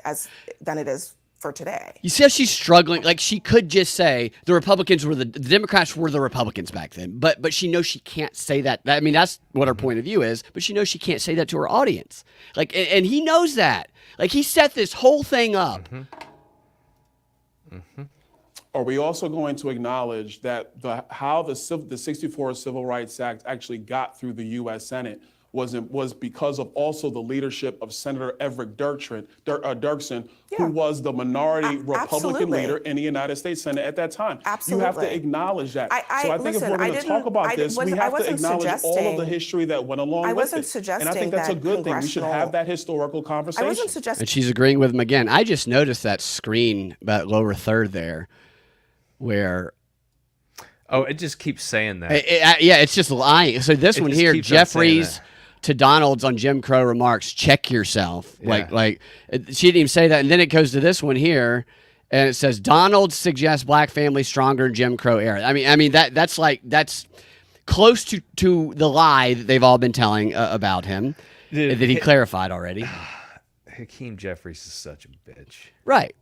than it is for today. You see how she's struggling? Like, she could just say the Republicans were the Democrats were the Republicans back then, but she knows she can't say that. I mean, that's what her point of view is, but she knows she can't say that to her audience. Like, and he knows that. Like, he set this whole thing up. Are we also going to acknowledge that how the 64 Civil Rights Act actually got through the U.S. Senate was because of also the leadership of Senator Everett Dirksen, who was the minority Republican Absolutely. leader in the United States Senate at that time. Absolutely. You have to acknowledge that. So I think listen, if we're going to talk about this, we have to acknowledge all of the history that went along I with wasn't it. And I think suggesting that's a that good thing. We should have congressional- that historical I conversation. wasn't suggesting. And she's agreeing with him again. I just noticed that screen, that lower third there, where Oh, it just keeps saying that. yeah, it's just lying. So this It one just here, keeps on saying Jeffries that. to Donald's on Jim Crow remarks, check yourself. Yeah. She didn't even say that. And then it goes to this one here, and it says Donald suggests black families stronger in Jim Crow era. I mean that's close to the lie that they've all been telling about him, Dude, that he clarified already. Hakeem Jeffries is such a bitch. Right.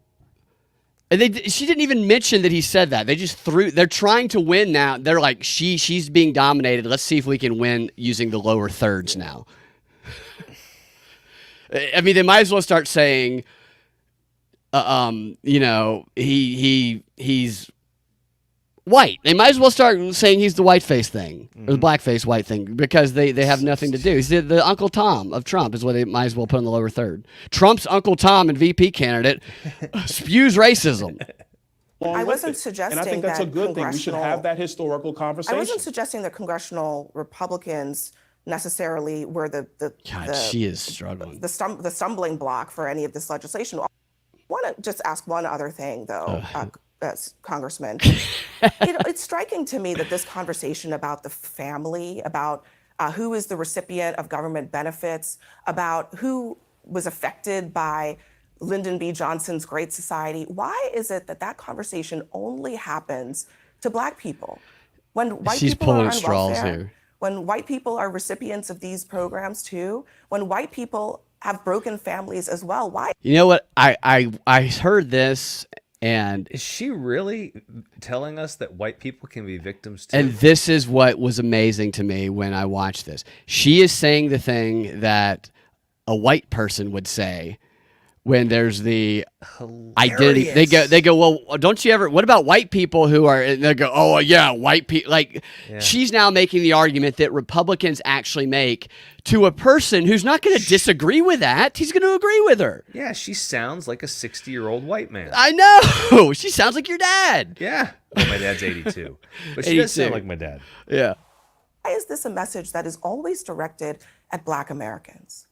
And she didn't even mention that he said that. They just they're trying to win now. They're like, she's being dominated. Let's see if we can win using the lower thirds now. I mean, they might as well start saying, he's white. They might as well start saying he's the whiteface thing or the blackface white thing because they have nothing to do. He's the Uncle Tom of Trump is what they might as well put in the lower third. Trump's Uncle Tom and VP candidate spews racism. I wasn't And suggesting I think that's a that good thing. We should congressional- have that historical conversation. I wasn't suggesting that congressional Republicans necessarily were the God, she is struggling. the stumbling block for any of this legislation. I want to just ask one other thing, though, Congressman. It's striking to me that this conversation about the family, about who is the recipient of government benefits, about who was affected by Lyndon B. Johnson's Great Society, why is it that that conversation only happens to Black people? When white She's people are pulling on straws welfare, here. when white people are recipients of these programs too, when white people have broken families as well, why? You know what? I heard this, and Is she really telling us that white people can be victims too? and this is what was amazing to me when I watched this. She is saying the thing that a white person would say when there's the identity. They go, well, don't you ever, what about white people who are, and they go, oh yeah, white people. Like, she's now making the argument that Republicans actually make to a person who's not going to disagree with that. He's going to agree with her. Yeah, she sounds like a 60-year-old white man. I know. She sounds like your dad. Yeah. Well, my dad's 82. But she does 82. sound like my dad. Yeah. Why is this a message that is always directed at Black Americans?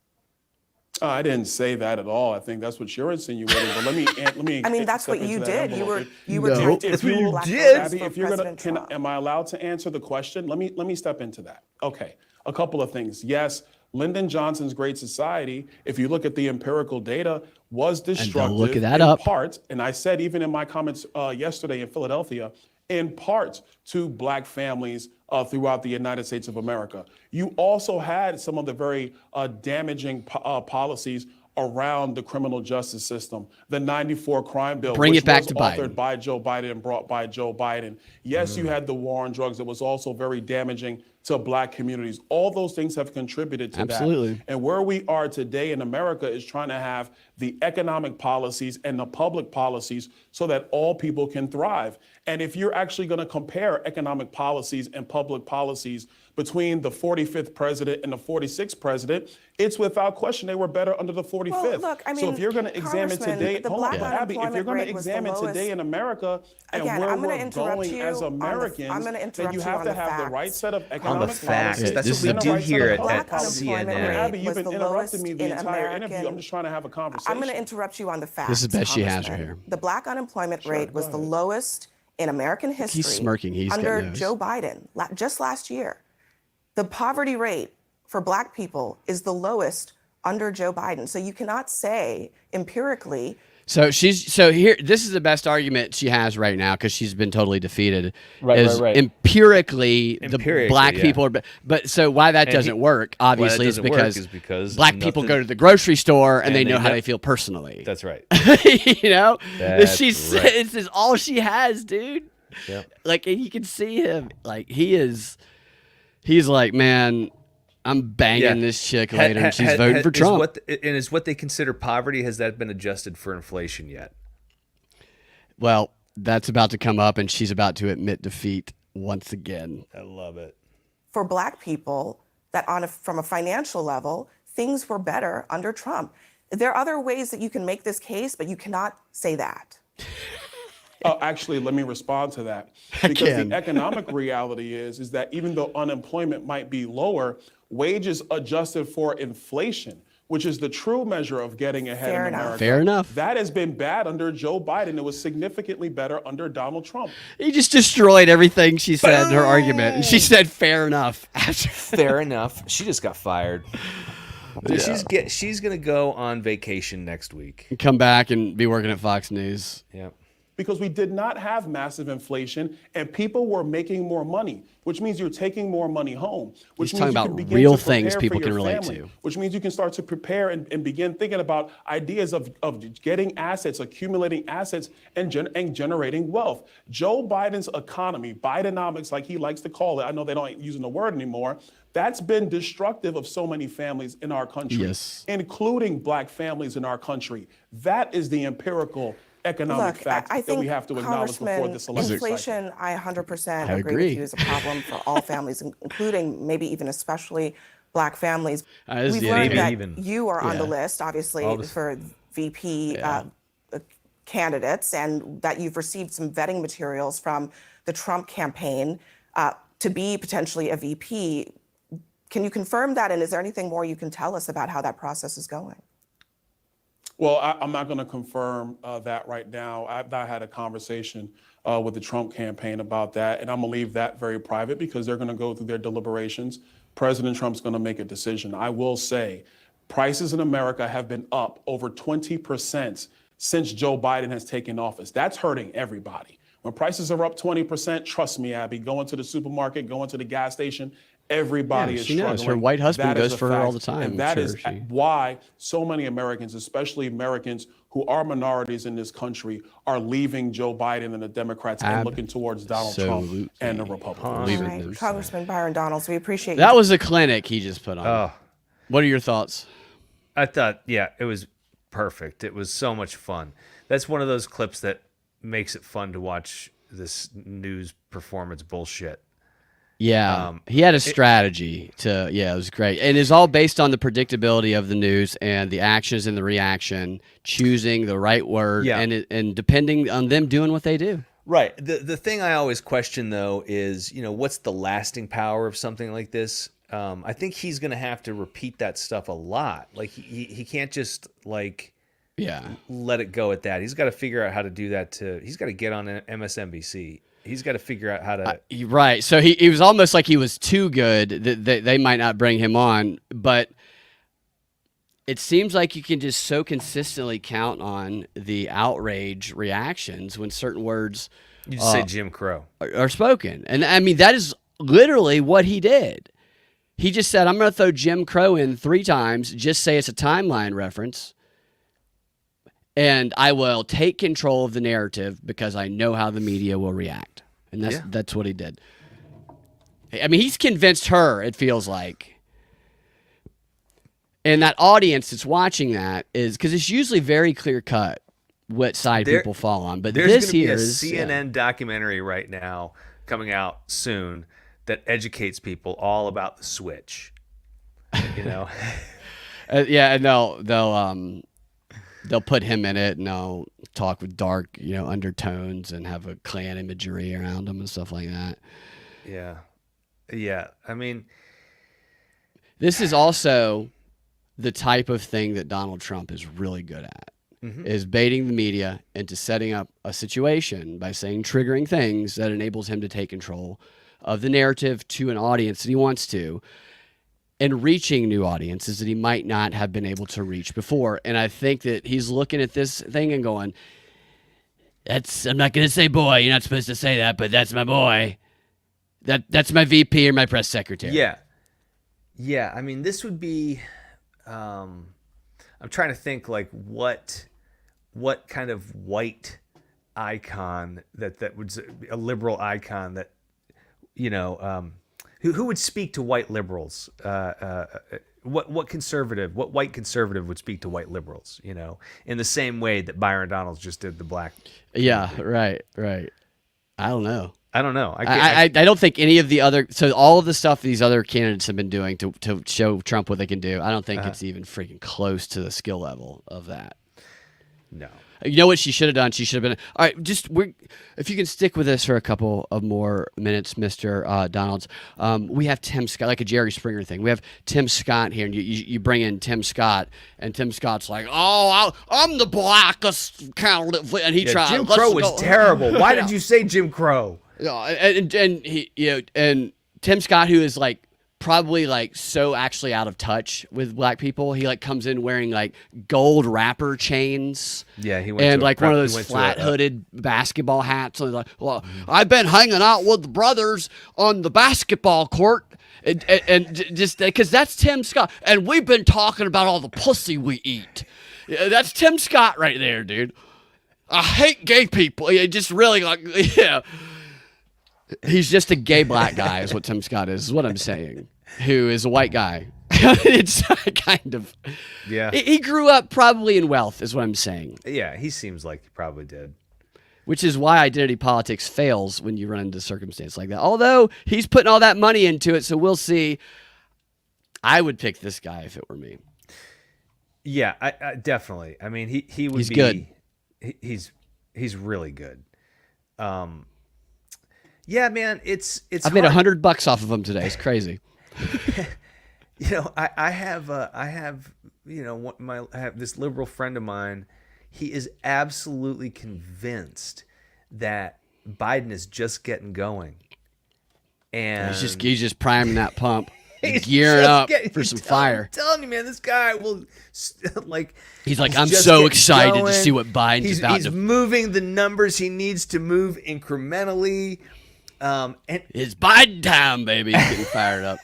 I didn't say that at all. I think that's what you're insinuating. But let me. I mean, that's step what you into that did. You envelope. were No. trying to If recruit you Black did. voters Abby, for if you're gonna, President Trump. am I allowed to answer the question? Let me step into that. Okay, a couple of things. Yes, Lyndon Johnson's Great Society, if you look at the empirical data, was destructive look that in up. part, and I said even in my comments yesterday in Philadelphia, in part to Black families throughout the United States of America. You also had some of the very damaging policies around the criminal justice system. The 94 crime bill, Bring which it back was to authored Biden. by Joe Biden and brought by Joe Biden. Yes, you had the war on drugs that was also very damaging to Black communities. All those things have contributed to Absolutely. that. And where we are today in America is trying to have the economic policies and the public policies so that all people can thrive. And if you're actually going to compare economic policies and public policies between the 45th president and the 46th president, it's without question they were better under the 45th. Well, look, I so mean, if you're going to examine Congressman, today, the hold on, Black Abby, if you're unemployment going to rate was the examine lowest. today in America and Again, where I'm gonna we're interrupt going you as on the- Americans, I'm gonna then interrupt you you have on to the have the facts. right set of On the economic facts. policies. That's This what we is do a- here at Black unemployment CNN. rate Abby, you've was been the interrupting lowest me the in entire American. interview. I'm just trying to have a conversation. I'm going to interrupt you on the facts. This is the best she has her Congressman. here. The Black unemployment rate was the go ahead. lowest in American history. smirking. He's got under nose. Joe Biden just last year. The poverty rate for Black people is the lowest under Joe Biden. So you cannot say empirically. So here. This is the best argument she has right now because she's been totally defeated. Right. Empirically, the Empirically, Black yeah. people are. But so why that doesn't work? Obviously, is doesn't work because, is because Black people nothing- go to the grocery store and they they know how know- they feel personally. That's right. You know, That's she's right. this is all she has, dude. Yep. Like, and you can see him. Like, he's like, man, I'm banging this chick later, and she's voting for Trump. Is what they consider poverty, has that been adjusted for inflation yet? Well, that's about to come up, and she's about to admit defeat once again. I love it. For Black people, that from a financial level, things were better under Trump. There are other ways that you can make this case, but you cannot say that. Actually, let me respond to that. Because can. the economic reality is that even though unemployment might be lower, wages adjusted for inflation, which is the true measure of getting ahead Fair in enough. America. Fair enough. That has been bad under Joe Biden. It was significantly better under Donald Trump. He just destroyed everything she said in her argument. And she said, fair enough. After Fair enough. She just got fired. So she's gonna go on vacation next week. come back and be working at Fox News. Yep. Because we did not have massive inflation and people were making more money, which means you're taking more money home. Which He's means talking you about can begin real to things prepare people for can your relate family, to. Which means you can start to prepare and begin thinking about ideas of getting assets, accumulating assets, and generating wealth. Joe Biden's economy, Bidenomics, like he likes to call it, I know they don't using the word anymore, that's been destructive of so many families in our country, Yes. including Black families in our country. That is the empirical economic Look, fact I that think, we have to acknowledge before Congressman, this election cycle. inflation, I 100% I agree agree. with you, is a problem for all families, including maybe even especially Black families. This is We've the learned enemy. that Even. you are on the Yeah. list, obviously, for VP candidates, and that you've received some vetting materials from the Trump campaign to be potentially a VP. Can you confirm that, and is there anything more you can tell us about how that process is going? Well, I'm not going to confirm that right now. I had a conversation with the Trump campaign about that, and I'm going to leave that very private because they're going to go through their deliberations. President Trump's going to make a decision. I will say prices in America have been up over 20% since Joe Biden has taken office. That's hurting everybody. When prices are up 20%, trust me, Abby, going to the supermarket, going to the gas station, everybody is she struggling. knows. Her white husband That is goes a for her all fact. the time. And that is Sure, why so many Americans, especially Americans who are minorities in this country, are leaving Joe Biden and the Democrats and looking towards Donald Trump and the Republicans. All right. Congressman Byron Donalds, we appreciate you. That was a clinic he just put on. Oh, What are your thoughts? I thought, yeah, it was perfect. It was so much fun. That's one of those clips that makes it fun to watch this news performance bullshit. Yeah, he had a strategy to. Yeah, it was great, and it's all based on the predictability of the news and the actions and the reaction, choosing the right word, and depending on them doing what they do. Right. The thing I always question though is, what's the lasting power of something like this? I think he's going to have to repeat that stuff a lot. Like he can't just let it go at that. He's got to figure out how to do that. He's got to get on MSNBC. He's got to figure out how to. Right. So he was almost like he was too good that they might not bring him on. But it seems like you can just so consistently count on the outrage reactions when certain words You just say Jim Crow are spoken. And I mean, that is literally what he did. He just said, I'm going to throw Jim Crow in 3 times, just say it's a timeline reference. And I will take control of the narrative because I know how the media will react. And that's what he did. I mean, he's convinced her, it feels like. And that audience that's watching that is, because it's usually very clear cut what side people fall on. But this here is a CNN documentary right now coming out soon that educates people all about the switch. And they'll put him in it, and they'll talk with dark, undertones, and have a Klan imagery around him and stuff like that. Yeah. I mean, this is also the type of thing that Donald Trump is really good at, is baiting the media into setting up a situation by saying triggering things that enables him to take control of the narrative to an audience that he wants to, and reaching new audiences that he might not have been able to reach before. And I think that he's looking at this thing and going, I'm not going to say boy, you're not supposed to say that, but that's my boy. That's my VP or my press secretary. Yeah. I mean, this would be, I'm trying to think like what kind of white icon that would, a liberal icon that, who would speak to white liberals? What white conservative would speak to white liberals? In the same way that Byron Donalds just did the black. Yeah, right. I don't know. I don't think any of the other. So all of the stuff these other candidates have been doing to show Trump what they can do, I don't think it's even freaking close to the skill level of that. No. You know what she should have done? She should have been. All right, if you can stick with us for a couple of more minutes, Mr. Donalds. We have Tim Scott, like a Jerry Springer thing. We have Tim Scott here, and you bring in Tim Scott, and Tim Scott's like, I'm the blackest candidate, and he tried. Jim Crow was terrible. Why did you say Jim Crow? And he, and Tim Scott, who is like probably like so actually out of touch with black people. He like comes in wearing like gold wrapper chains. Yeah, he went and like one of those flat hooded basketball hats. And like, well, I've been hanging out with the brothers on the basketball court. And just because that's Tim Scott, and we've been talking about all the pussy we eat. Yeah, that's Tim Scott right there, dude. I hate gay people. Just really like, yeah. He's just a gay black guy, is what Tim Scott is what I'm saying. Who is a white guy. It's kind of. Yeah. He grew up probably in wealth, is what I'm saying. Yeah, he seems like he probably did. Which is why identity politics fails when you run into circumstance like that. Although he's putting all that money into it, so we'll see. I would pick this guy if it were me. Yeah, I definitely. I mean, he would he's be good. He's really good. Yeah, man, it's. I made $100 off of him today. It's crazy. I have, I have this liberal friend of mine. He is absolutely convinced that Biden is just getting going, and he's just priming that pump, gearing up for some fire. I'm telling you, man, this guy will He's like, I'm so excited to see what Biden's about to. He's moving the numbers he needs to move incrementally. And it's Biden time, baby. He's getting fired up.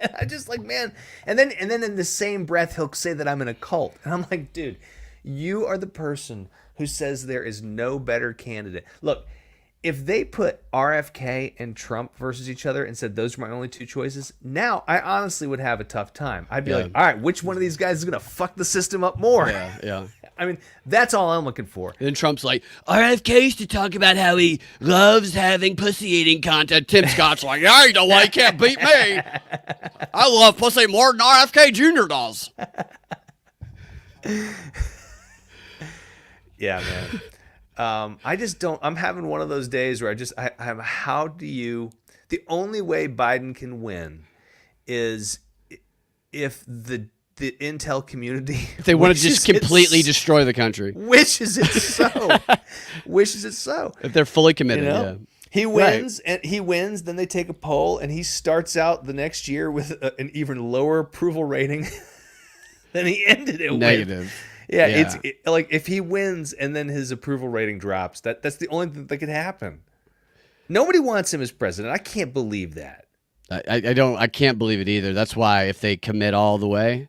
And I just man, and then in the same breath he'll say that I'm in a cult, and I'm like, dude, you are the person who says there is no better candidate. Look, if they put RFK and Trump versus each other and said those are my only two choices, now I honestly would have a tough time. I'd be like, all right, which one of these guys is gonna fuck the system up more? Yeah. I mean, that's all I'm looking for. And then Trump's like, RFK used to talk about how he loves having pussy eating content. Tim Scott's like, yeah, you know why he can't beat me. I love pussy more than RFK Jr. does. Yeah, man. I just don't. I'm having one of those days where how do you? The only way Biden can win is if the intel community, if they want to just completely destroy the country, wishes it so. If they're fully committed, yeah. He wins, and then they take a poll, and he starts out the next year with an even lower approval rating than he ended it Negative. with. Yeah, it's like if he wins and then his approval rating drops, that's the only thing that could happen. Nobody wants him as president. I can't believe that. I can't believe it either. That's why if they commit all the way,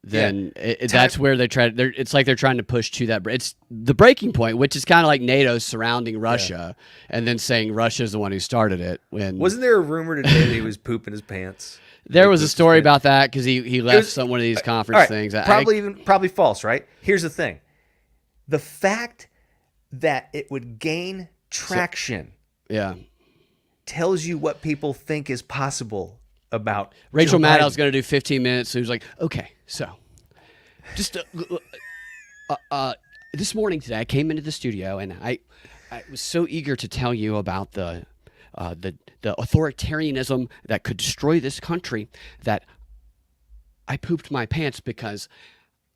then that's where they try. It's like they're trying to push to that. It's the breaking point, which is kind of like NATO surrounding Russia and then saying Russia's the one who started it. Wasn't there a rumor today that he was pooping his pants? There was a story about that because he left one of these conference things. Probably false, right? Here's the thing. The fact that it would gain traction tells you what people think is possible about Rachel Joe Maddow's Biden. going to do 15 minutes. So he was like, okay, so just this morning today, I came into the studio and I was so eager to tell you about the authoritarianism that could destroy this country that I pooped my pants because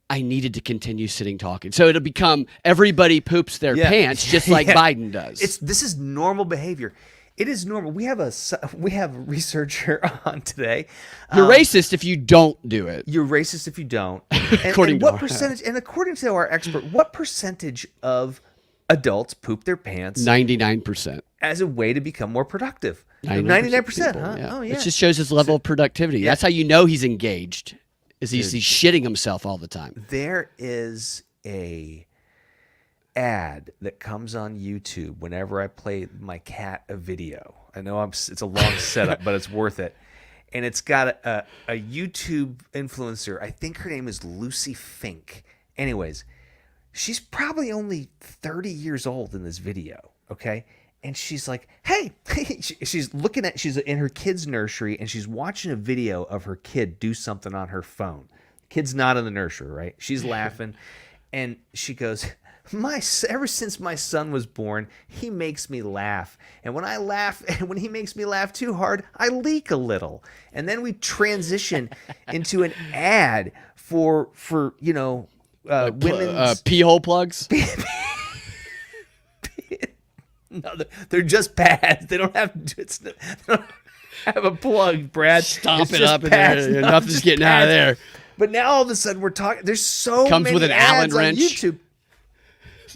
I needed to continue sitting talking. So it'll become everybody poops their pants just like Biden does. This is normal behavior. It is normal. We have a researcher on today. You're racist if you don't do it. You're racist if you don't. According to what percentage? And according to our expert, what percentage of adults poop their pants? 99%. As a way to become more productive. 99%, huh? Yeah. Oh, yeah. It just shows his level of productivity. Yeah. That's how you know he's engaged. He's shitting himself all the time. There is a ad that comes on YouTube whenever I play my cat a video. I know it's a long setup, but it's worth it. And it's got a YouTube influencer. I think her name is Lucy Fink. Anyways, she's probably only 30 years old in this video, okay? And she's like, hey, she's in her kid's nursery and she's watching a video of her kid do something on her phone. Kid's not in the nursery, right? She's laughing and she goes, ever since my son was born, he makes me laugh. And when I laugh, and when he makes me laugh too hard, I leak a little. And then we transition into an ad for women's pee hole plugs. No, they're just pads. They don't have they don't have a plug, Brad. Stomp it up in there. Nothing's getting out of there. But now all of a sudden we're talking. There's so Comes many with an ads Allen wrench. on YouTube.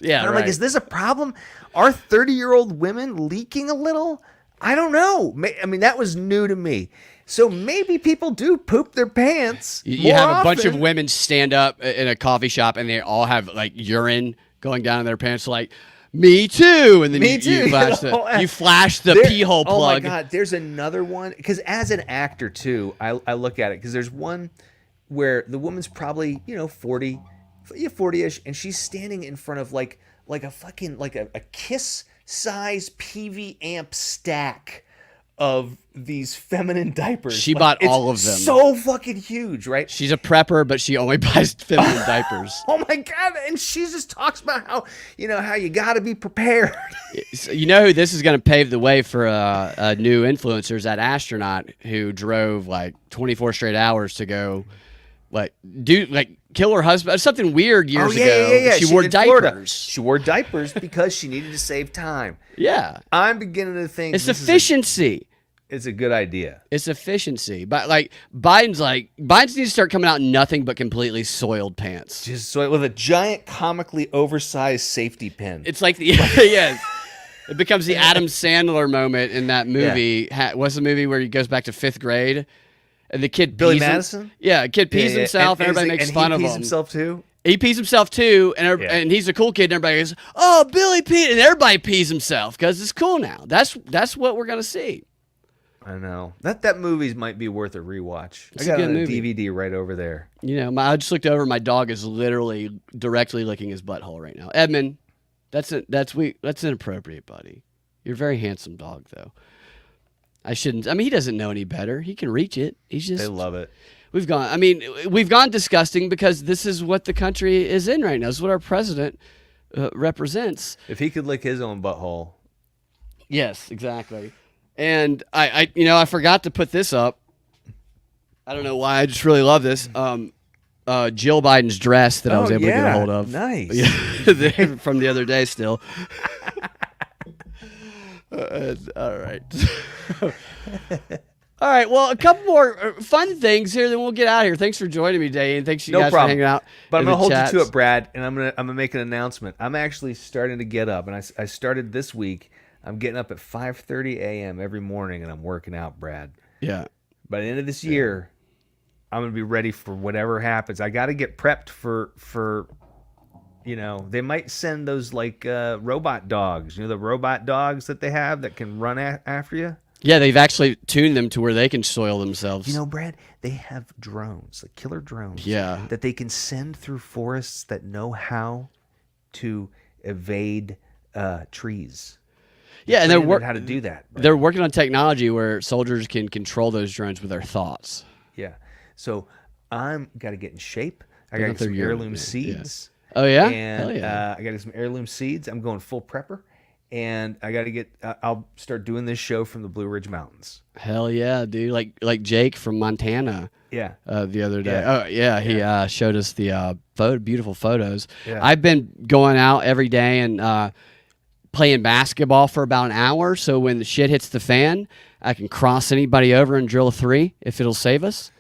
Yeah, and I'm like, is this a problem? Are 30-year-old women leaking a little? I don't know. I mean, that was new to me. So maybe people do poop their pants. You have a bunch of women stand up in a coffee shop and they all have like urine going down in their pants, like, me too. And then you flash the pee hole plug. Oh my God, there's another one. Because as an actor too, I look at it because there's one where the woman's probably 40-ish, and she's standing in front of like a Kiss size PV amp stack of these feminine diapers. She bought all of them. So fucking huge, right? She's a prepper, but she only buys feminine diapers. Oh my God. And she just talks about how you got to be prepared. You know who this is going to pave the way for a new influencer is that astronaut who drove like 24 straight hours to go, kill her husband. Something weird years ago. Yeah. She wore in diapers. Florida. She wore diapers because she needed to save time. Yeah. I'm beginning to think It's efficiency. It's a good idea. It's efficiency. But Biden's needs to start coming out in nothing but completely soiled pants. Just so with a giant comically oversized safety pin. It's like yes. It becomes the Adam Sandler moment in that movie. What's the movie where he goes back to 5th grade and the kid Billy Madison? The kid pees himself and everybody makes fun of him. He pees himself too? He pees himself too, and he's a cool kid and everybody goes, "Oh, Billy peed," and everybody pees himself because it's cool now. That's what we're going to see. I know. That movie might be worth a rewatch. It's I got a good a movie. DVD right over there. I just looked over. My dog is literally directly licking his butthole right now. Edmund, that's inappropriate, buddy. You're a very handsome dog, though. I shouldn't. I mean, he doesn't know any better. He can reach it. They love it. We've gone disgusting because this is what the country is in right now. This is what our president represents. If he could lick his own butthole. Yes, exactly. And I forgot to put this up. I don't know why. I just really love this. Jill Biden's dress that I was able to get a hold of. Nice. Yeah, from the other day still. All right. All right. Well, a couple more fun things here, then we'll get out of here. Thanks for joining me, Dave, and thanks you guys for hanging out. But I'm gonna hold you to it, Brad, and I'm gonna make an announcement. I'm actually starting to get up, and I started this week. I'm getting up at 5:30 a.m. every morning, and I'm working out, Brad. Yeah. By the end of this year, I'm gonna be ready for whatever happens. I got to get prepped for. They might send those robot dogs. The robot dogs that they have that can run after you. Yeah, they've actually tuned them to where they can soil themselves. Brad, they have drones, like killer drones. Yeah. That they can send through forests that know how to evade trees. Yeah, and they're how to do that. Brad. They're working on technology where soldiers can control those drones with their thoughts. Yeah. So I'm got to get in shape. I got to get some heirloom seeds. Yeah. Oh yeah. And Hell yeah. I got to get some heirloom seeds. I'm going full prepper. And I got to get. I'll start doing this show from the Blue Ridge Mountains. Hell yeah, dude! Like Jake from Montana. Yeah. The other day. Yeah. Oh yeah, he showed us the beautiful photos. Yeah. I've been going out every day and playing basketball for about an hour. So when the shit hits the fan, I can cross anybody over and drill a 3 if it'll save us.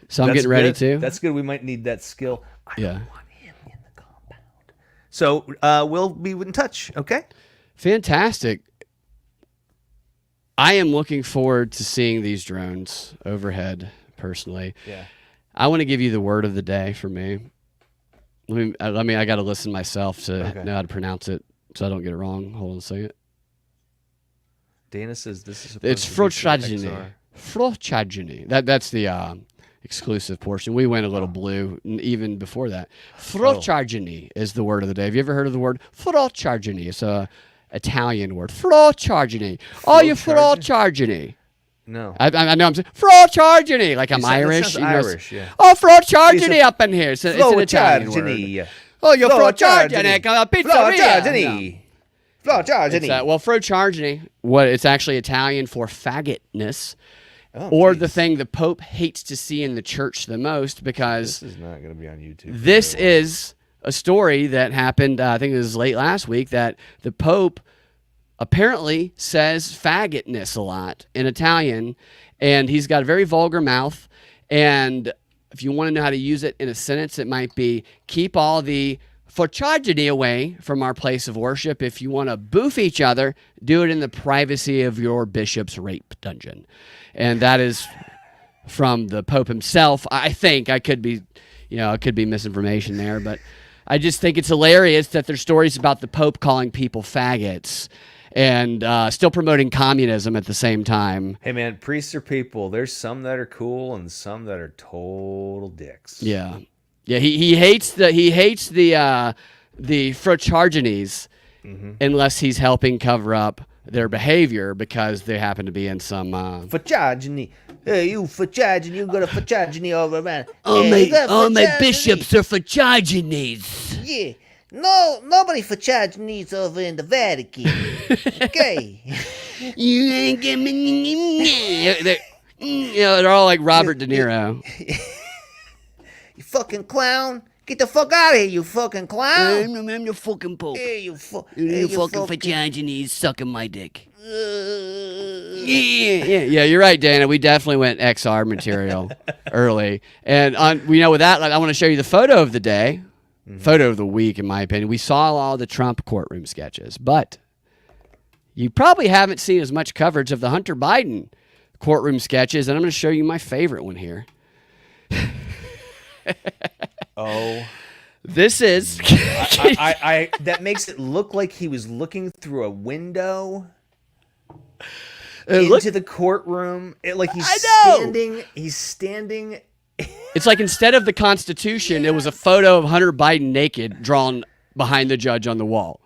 So I'm getting ready to. That's good. We might need that skill. I Yeah. don't want him in the compound. So we'll be in touch. Okay. Fantastic. I am looking forward to seeing these drones overhead personally. Yeah. I want to give you the word of the day for me. I got to listen myself to know how to pronounce it so I don't get it wrong. Hold on a second. Dana says this is It's Frochagini. Frochagini. That's the exclusive portion. We went a little blue even before that. Frochagini is the word of the day. Have you ever heard of the word Frochagini? It's a Italian word. Frochagini. Oh, you Frochagini. No. I know I'm saying Frochagini, like I'm Irish. That sounds Irish, yeah. Oh, Frochagini up in here. It's an Italian word. Frochagini. Oh, you're Frochagini. Pizzeria. Frochagini. Well, Frochagini, it's actually Italian for faggotness. Oh, or geez. the thing the Pope hates to see in the church the most, because This is not going to be on YouTube. this is a story that happened, I think it was late last week, that the Pope apparently says faggotness a lot in Italian, and he's got a very vulgar mouth. And if you want to know how to use it in a sentence, it might be, keep all the Frochagini away from our place of worship. If you want to boof each other, do it in the privacy of your bishop's rape dungeon. And that is from the Pope himself. I think I could be, it could be misinformation there, but I just think it's hilarious that there's stories about the Pope calling people faggots and still promoting communism at the same time. Hey man, priests are people. There's some that are cool and some that are total dicks. Yeah. Yeah, he hates the Frochaginis unless he's helping cover up their behavior because they happen to be in some Frochagini. Hey, you Frochagini, you got a Frochagini over man. all my bishops are Frochaginis. Yeah. No, nobody for charging these over in the Vatican. Okay. You ain't give me. They're all like Robert De Niro. You fucking clown. Get the fuck out of here, you fucking clown. I'm the fucking Pope. Hey, You fucking for charging these sucking my dick. Yeah, you're right, Dana. We definitely went XR material early. And with that, I want to show you the photo of the day, photo of the week, in my opinion. We saw all the Trump courtroom sketches, but you probably haven't seen as much coverage of the Hunter Biden courtroom sketches, and I'm going to show you my favorite one here. Oh. This is... I that makes it look like he was looking through a window into the courtroom. Like he's standing. He's standing. It's like instead of the Constitution, it was a photo of Hunter Biden naked drawn behind the judge on the wall.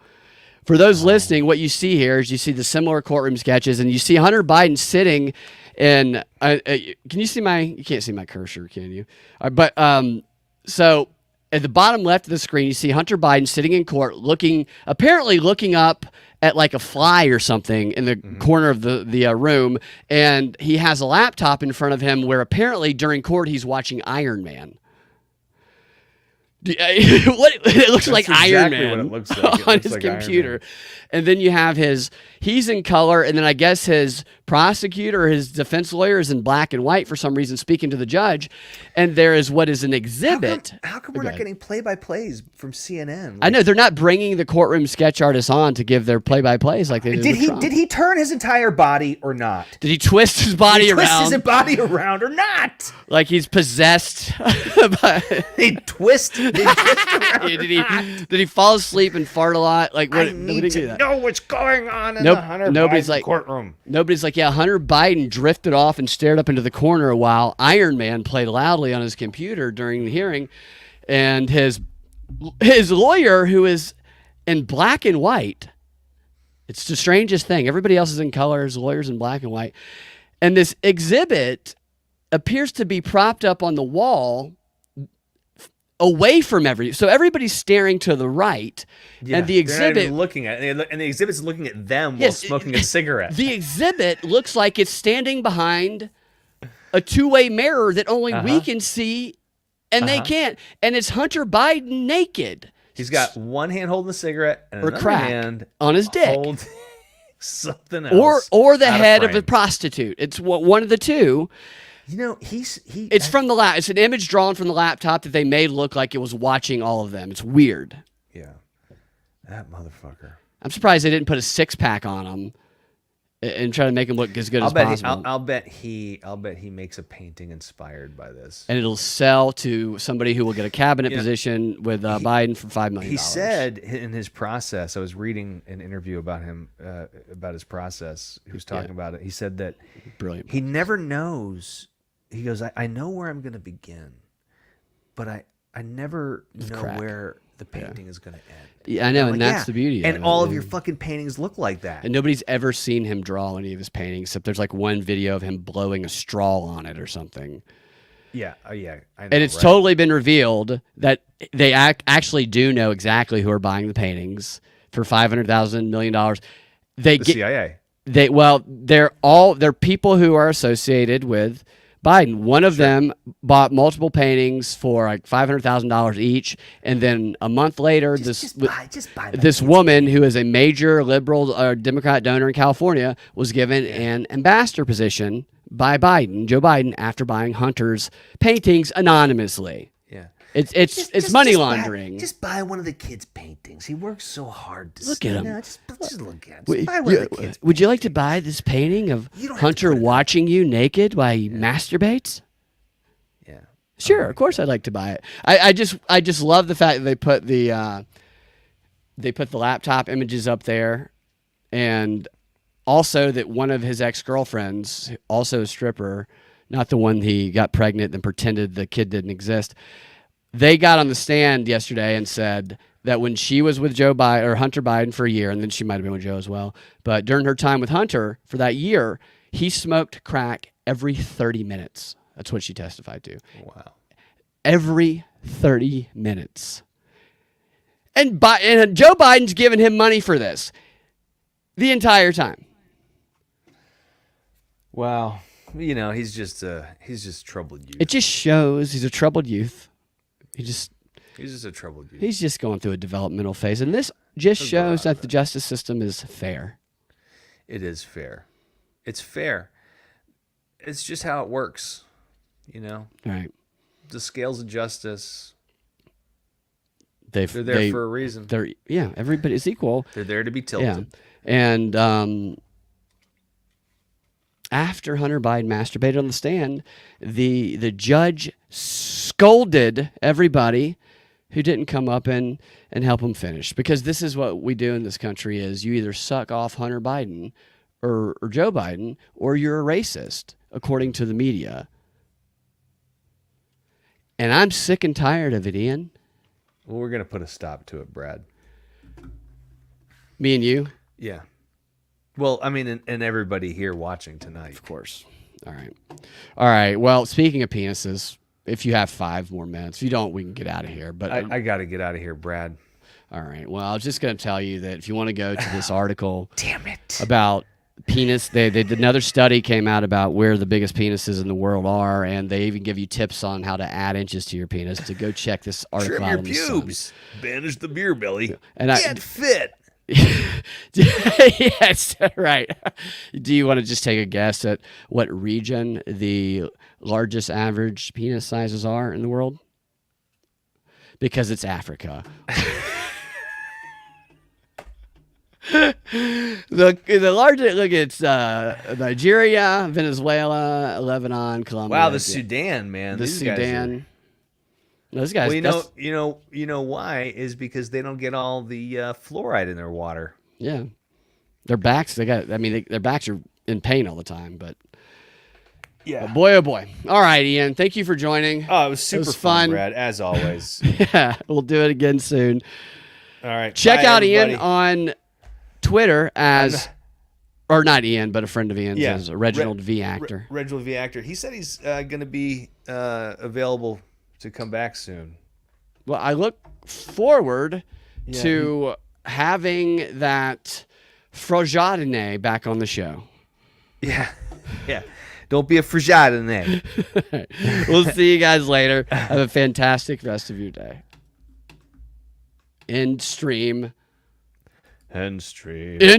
For those listening, what you see here is you see the similar courtroom sketches, and you see Hunter Biden sitting in. Can you see my? You can't see my cursor, can you? So at the bottom left of the screen, you see Hunter Biden sitting in court, apparently looking up at like a fly or something in the corner of the room, and he has a laptop in front of him where apparently during court he's watching Iron Man. It looks like Iron Man what it looks like. on his computer. And then you have he's in color, and then I guess his prosecutor or his defense lawyer is in black and white for some reason speaking to the judge. And there is what is an exhibit. How come we're not getting play-by-plays from CNN? I know they're not bringing the courtroom sketch artists on to give their play-by-plays like they did with Trump. Did he turn his entire body or not? Did he twist his body around? Twist his body around or not? Like he's possessed. He twisted. Did he fall asleep and fart a lot? Like what? I need to know what's going on in the Hunter Biden courtroom. Nobody's like, yeah, Hunter Biden drifted off and stared up into the corner while Iron Man played loudly on his computer during the hearing, and his lawyer, who is in black and white. It's the strangest thing. Everybody else is in color. His lawyer's in black and white, and this exhibit appears to be propped up on the wall away from so everybody's staring to the right, and the exhibit looking at it, and the exhibit's looking at them while smoking a cigarette. The exhibit looks like it's standing behind a two-way mirror that only we can see, and they can't. And it's Hunter Biden naked. He's got one hand holding the cigarette and another crack hand on his dick, holding something else, or the head of a prostitute. It's one of the two. You know, It's from the It's an image drawn from the laptop that they made look like it was watching all of them. It's weird. Yeah, that motherfucker. I'm surprised they didn't put a 6-pack on him and try to make him look as good as possible. I'll bet he makes a painting inspired by this, and it'll sell to somebody who will get a cabinet position with Biden for $5 million. He said in his process. I was reading an interview about him about his process. He was talking about it. He said that brilliant. He never knows. He goes, I know where I'm going to begin, but I never know where the painting is going to end. Yeah, I know, and that's the beauty of it. And all of your fucking paintings look like that. And nobody's ever seen him draw any of his paintings, except there's like one video of him blowing a straw on it or something. Yeah, yeah. I know, and it's totally been revealed that they actually do know exactly who are buying the paintings for $500,000 million. The CIA. They're people who are associated with Biden. One of them bought multiple paintings for like $500,000 each, and then a month later, this woman who is a major liberal or Democrat donor in California was given an ambassador position by Joe Biden, after buying Hunter's paintings anonymously. Yeah. It's money laundering. Just buy one of the kids' paintings. He works so hard to look at him. No, just look at him. Just buy one of the kids' Would you like to buy this painting of Hunter watching you naked while he masturbates? Yeah. Sure, of course I'd like to buy it. I just love the fact that they put the laptop images up there, and also that one of his ex-girlfriends, also a stripper, not the one he got pregnant and pretended the kid didn't exist. They got on the stand yesterday and said that when she was with Joe Biden or Hunter Biden for a year, and then she might have been with Joe as well, but during her time with Hunter for that year, he smoked crack every 30 minutes. That's what she testified to. Wow. Every 30 minutes. And Joe Biden's giving him money for this the entire time. Wow. He's just troubled youth. It just shows he's a troubled youth. He's just a troubled youth. He's just going through a developmental phase. And this just shows that the justice system is fair. It is fair. It's fair. It's just how it works, Right. The scales of justice, they're there for a reason. Everybody is equal. They're there to be tilted. Yeah. And after Hunter Biden masturbated on the stand, the judge scolded everybody who didn't come up and help him finish. Because this is what we do in this country is you either suck off Hunter Biden or Joe Biden, or you're a racist, according to the media. And I'm sick and tired of it, Ian. Well, we're going to put a stop to it, Brad. Me and you? Yeah. Well, I mean, and everybody here watching tonight. Of course. All right. Well, speaking of penises, if you have 5 more minutes. If you don't, we can get out of here. But I got to get out of here, Brad. All right. Well, I was just going to tell you that if you want to go to this article Damn it. about penis, they did another study came out about where the biggest penises in the world are, and they even give you tips on how to add inches to your penis. To go check this article Trim out your on the Sun. pubes. Banish the beer belly. And Get fit. Yes, right. Do you want to just take a guess at what region the largest average penis sizes are in the world? Because it's Africa. the largest, look, it's Nigeria, Venezuela, Lebanon, Colombia. Wow, the Sudan, man. The Sudan. Those guys. Well, you know why is because they don't get all the fluoride in their water. Yeah, their backs. Their backs are in pain all the time. But yeah, but boy, oh boy. All right, Ian. Thank you for joining. Oh, it was super fun, Brad, as always. Yeah, we'll do it again soon. All right, check out everybody. Ian on Twitter as. Or not Ian, but a friend of Ian's as Reginald V. Actor. Reginald V. Actor. He said he's going to be available to come back soon. Well, I look forward to having that Frojadine back on the show. Yeah. Don't be a Frojadine. We'll see you guys later. Have a fantastic rest of your day. End stream.